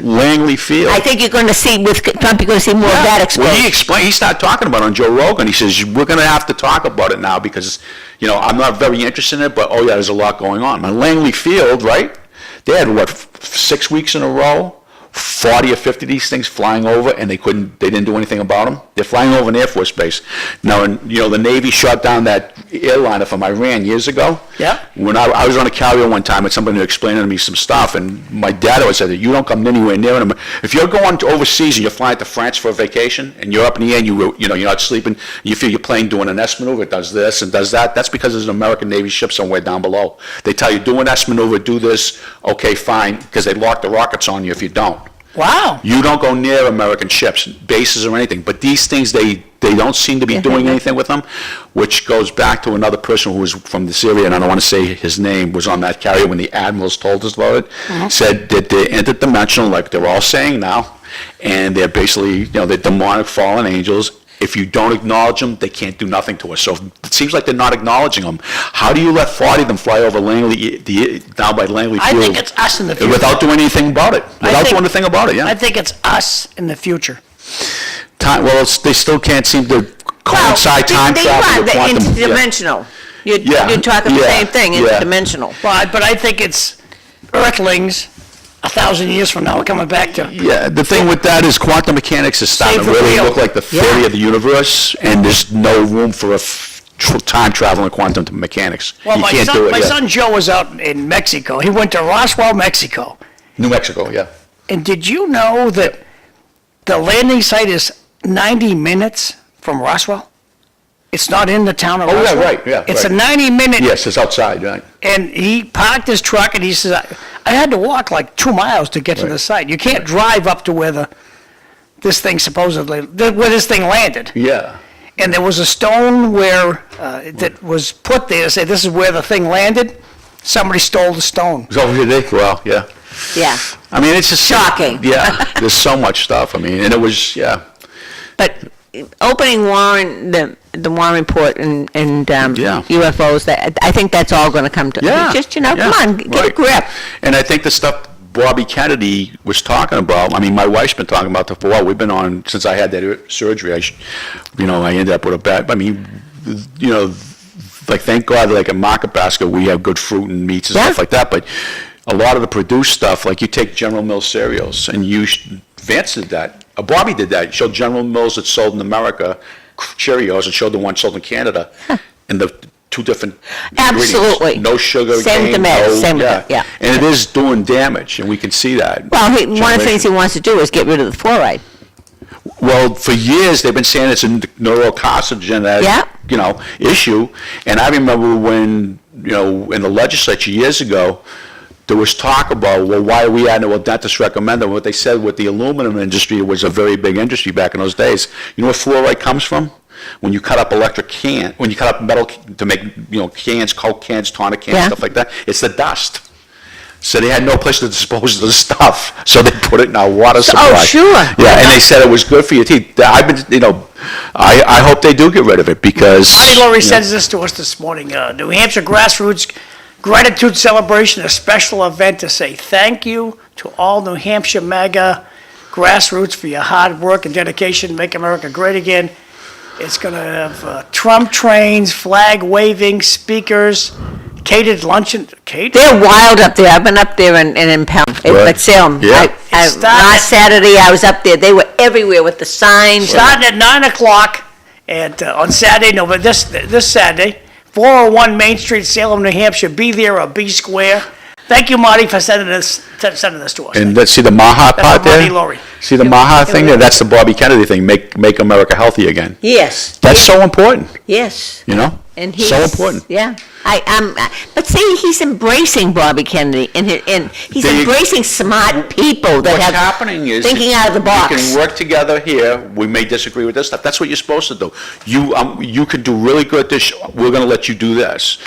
Langley Field. I think you're going to see, with Trump, you're going to see more of that exposed. He started talking about it on Joe Rogan. He says, we're going to have to talk about it now because, I'm not very interested in it, but, there's a lot going on. On Langley Field, right, they had, 6 weeks in a row, 40 or 50 of these things flying over, and they didn't do anything about them. They're flying over an Air Force base. Now, the Navy shot down that airliner from Iran years ago. Yeah. When I was on a carrier one time, and somebody was explaining to me some stuff, and my dad always said that you don't come anywhere near them. If you're going to overseas and you're flying to France for a vacation, and you're up in the air and you're not sleeping, you feel your plane doing an S maneuver, it does this and does that, that's because there's an American Navy ship somewhere down below. They tell you, do an S maneuver, do this, okay, fine, because they lock the rockets on you if you don't. Wow. You don't go near American ships, bases or anything, but these things, they don't seem to be doing anything with them, which goes back to another person who was from this area, and I don't want to say his name, was on that carrier when the admirals told us about it, said that they're interdimensional, like they're all saying now, and they're basically, they're demonic fallen angels. If you don't acknowledge them, they can't do nothing to us. So it seems like they're not acknowledging them. How do you let 40 of them fly over Langley, down by Langley I Field? think it's us in the future. Without doing anything about it. Without doing anything about it, yeah. I think it's us in the future. They still can't seem to coincide time travel with quantum. Interdimensional. You're Yeah, talking the yeah, same thing, yeah. interdimensional. But I think it's Earthlings 1,000 years from now coming back to. Yeah, the thing with that is quantum mechanics is starting Same to for really real. look like the theory Yeah. of the universe, and there's no room for time travel and quantum mechanics. Well, You my can't do son, it my yet. son Joe was out in Mexico. He went to Roswell, Mexico. New Mexico, yeah. And did you know that the landing site is 90 minutes from Roswell? It's not in the town of Oh, yeah, Roswell. right, yeah, It's a right. 90-minute. Yes, it's outside, right. And he parked his truck and he says, I had to walk like 2 miles to get to the Right. site. You can't drive up to where this thing supposedly, where this thing landed. Yeah. And there was a stone where, that was put there to say this is where the thing landed. Somebody stole the stone. So, well, yeah. Yeah. I mean, it's just. Shocking. Yeah, there's so much stuff, I mean, and it was, yeah. But opening Warren, the Warren report and Yeah. UFOs, that, I think that's all going to come to, Yeah. just, come yeah, on, get a right. grip. And I think the stuff Bobby Kennedy was talking about, I mean, my wife's been talking about it for a while. We've been on, since I had that surgery, I ended up with a bad, I mean, like, thank God, like in Market Basket, we have good fruit and meats and Yeah. stuff like that, but a lot of the produced stuff, like you take General Mills cereals, and Vance did that, Bobby did that, showed General Mills that sold in America Cheerios and showed the one sold in Canada, and the two different ingredients. Absolutely. No sugar, Same with the cane, meds, no, same with the- yeah. And it is doing damage, and we can see that. Well, one of the things he wants to do is get rid of the fluoride. Well, for years, they've been saying it's a neurocarcinogen, Yeah. issue. And I remember when, in the legislature years ago, there was talk about, well, why are we adding it? Well, dentists recommend it. What they said with the aluminum industry, it was a very big industry back in those days. You know where fluoride comes from? When you cut up when you cut up metal to make, cans, Coke cans, tonic cans, Yeah. stuff like that, it's the dust. So they had no place to dispose of the stuff, so they put it in our water supply. sure. Yeah, and they said it was good for your teeth. I've been, I hope they do get rid of it because. Marty Laurie sends this to us this morning. New Hampshire Grassroots Gratitude Celebration, a special event to say thank you to all New Hampshire MAGA grassroots for your hard work and dedication. Make America great again. It's going to have Trump trains, flag waving, speakers, catered luncheon. They're wild up there. I've been up there in Pelham, Right. at Salem. Yeah. Last Saturday, I was up there. They were everywhere with the signs. Starting at 9 o'clock on Saturday, this Saturday, 401 Main Street, Salem, New Hampshire. Be there or be square. Thank you, Marty, for sending this to us. And let's see the Maha That's part from Marty there? Laurie. See the Maha thing there? That's the Bobby Kennedy thing, make America healthy again. Yes, That's so important, yes. So And he's, important. Yeah. But see, he's embracing Bobby Kennedy, and he's They- embracing smart people that What's have happening is. thinking out of the We box. can work together here, we may disagree with this stuff, that's what you're supposed to do. You could do really good at this, we're gonna let you do this.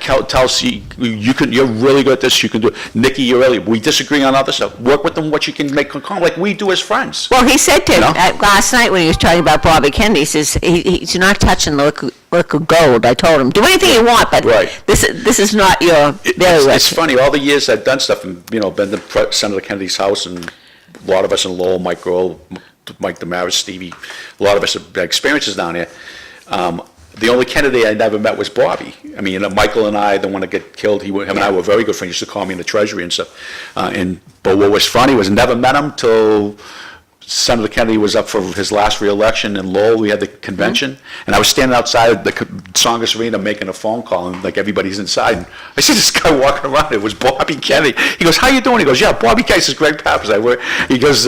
Kelsey, you're really good at this, you can do, Nikki, you're really, we disagree on other stuff, work with them what you can make, like we do as friends. Well, he said to You know? last night when he was talking about Bobby Kennedy, he says he's not touching the liquid gold. I told him, do anything you want, but Right. this is not your very It's funny, all the years I've done stuff, and, been to Senator Kennedy's house, and a lot of us in Lowell, Mike Grohl, Mike Damaris, Stevie, a lot of us have had experiences down here. The only Kennedy I never met was Bobby. I mean, Michael and I, the one that got killed, him and I were very good friends, he used to call me in the Treasury and stuff. But what was funny was I never met him till Senator Kennedy was up for his last re-election in Lowell. We had the convention, and I was standing outside the Tsongas Arena making a phone call, and like everybody's inside. And I see this guy walking around. It was Bobby Kennedy. He goes, "How you doing?" He goes, "Yeah, Bobby Kennedy." Says, "Greg Pappas." He goes,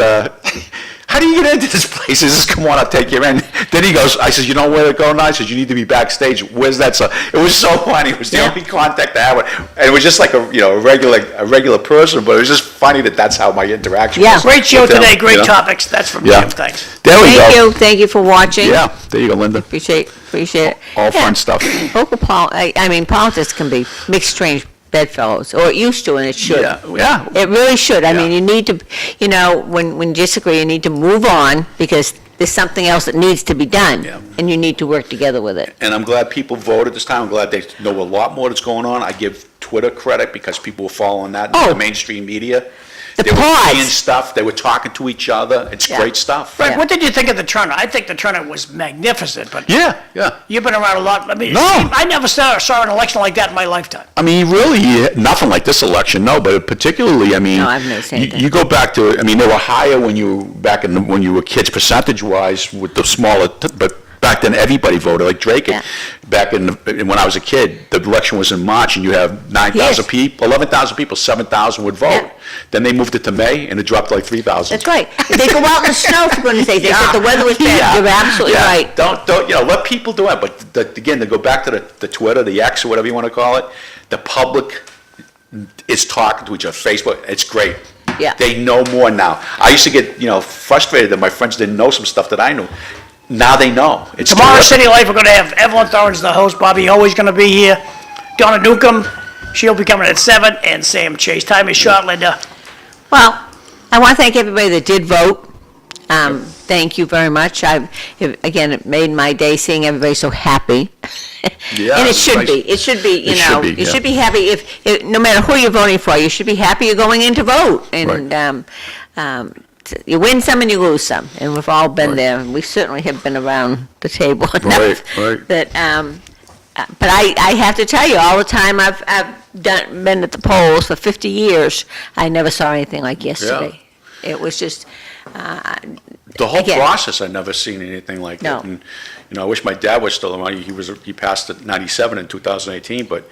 "How do you get into this place?" He says, "Come on, I'll take you in." Then he goes, I says, "You know where to go now?" I says, "You need to be backstage." Where's that? So it was so funny. It was the only contact I had with, and it was just like a regular person, but it was just funny that's how my interaction was. Great show with him, today, great topics. That's from Yeah. him, thanks. There we go. Thank you for watching. Yeah, there you go, Linda. Appreciate it. All fun stuff. Local politics can be mixed, strange bedfellows, or it used to, and it should. Yeah. It really should. I Yeah. mean, you need to, when you disagree, you need to move on, because there's something else that needs to be done, Yeah. and you need to work together with it. And I'm glad people voted this time. I'm glad they know a lot more that's going on. I give Twitter credit because people were following that in Oh. the mainstream media. The They were pods. seeing stuff. They were talking to each other. It's Yeah. great stuff. Frank, Yeah. what did you think of the turnout? I think the turnout was magnificent, but Yeah. you've been around a lot. I mean, No. I never saw an election like that in my lifetime. I mean, really, nothing like this election, no, but particularly, I mean, No, I've never seen anything. you go back to, I mean, they were higher when you were kids percentage-wise with the smaller, but Back then, everybody voted, like Drake. Yeah. Back when I was a kid, the election was in March, and you have 9,000 Yes. people, 11,000 people, 7,000 would vote. Yeah. Then they moved it to May, and it dropped to like 3,000. That's right. They go out in the snow, for goodness sake. They said the weather was bad. Yeah. You're absolutely Yeah. right. Don't, let people do it. But again, to go back to the Twitter, the X, or whatever you want to call it, the public is talking to each other. Facebook, it's great. Yeah. They know more now. I used to get, frustrated that my friends didn't know some stuff that I knew. Now they know. It's Tomorrow, terrific. City Life, we're going to have Evelyn Thorne's the host, Bobby Hoey's going to be here, Donna Newcomb, she'll be coming at 7, and Sam Chase. Time is short, Linda. Well, I want to thank everybody that did vote. Thank you very much. Again, it made my day seeing everybody so happy. Yeah, And it should nice. be. It should be, It should be, you yeah. should be happy no matter who you're voting for, you should be happy you're going in to vote. And you win some and you lose some, and we've all been Right. there. We certainly have been around the table enough. Right. That, but I have to tell you, all the time I've been at the polls for 50 years, I never saw anything like yesterday. It was just, The whole Again. process, I've never seen anything like No. it. And, I wish my dad was still around. He passed at 97 in 2018, but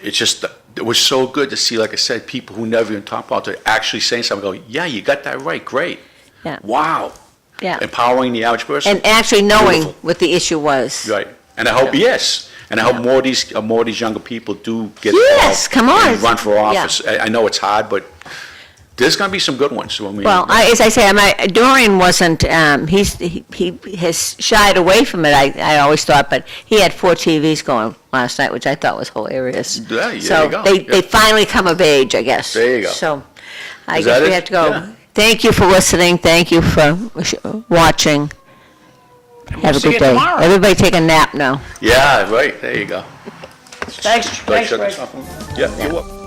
it's just, it was so good to see, like I said, people who never even talked about it actually saying something, go, yeah, you got that right, great. Yeah. Wow. yeah. Empowering the average person. And actually knowing Beautiful. what the issue was. Right. And I hope, yes. And I hope more of these younger people do get Yes, involved come on. and run for Yeah. office. I know it's hard, but there's going to be some good ones. Well, as I say, Dorian wasn't, he has shied away from it, I always thought, but he had 4 TVs going last night, which I thought was hilarious. Yeah, there you So go. they Yeah. finally come of age, I guess. There you go. So I Is guess that we it? have to go. Yeah. Thank you for listening. Thank you for watching. Have a see good you day. tomorrow. Everybody take a nap now. Yeah, right. There you go. Thanks, Go Greg. shut this off. Yeah, you're welcome.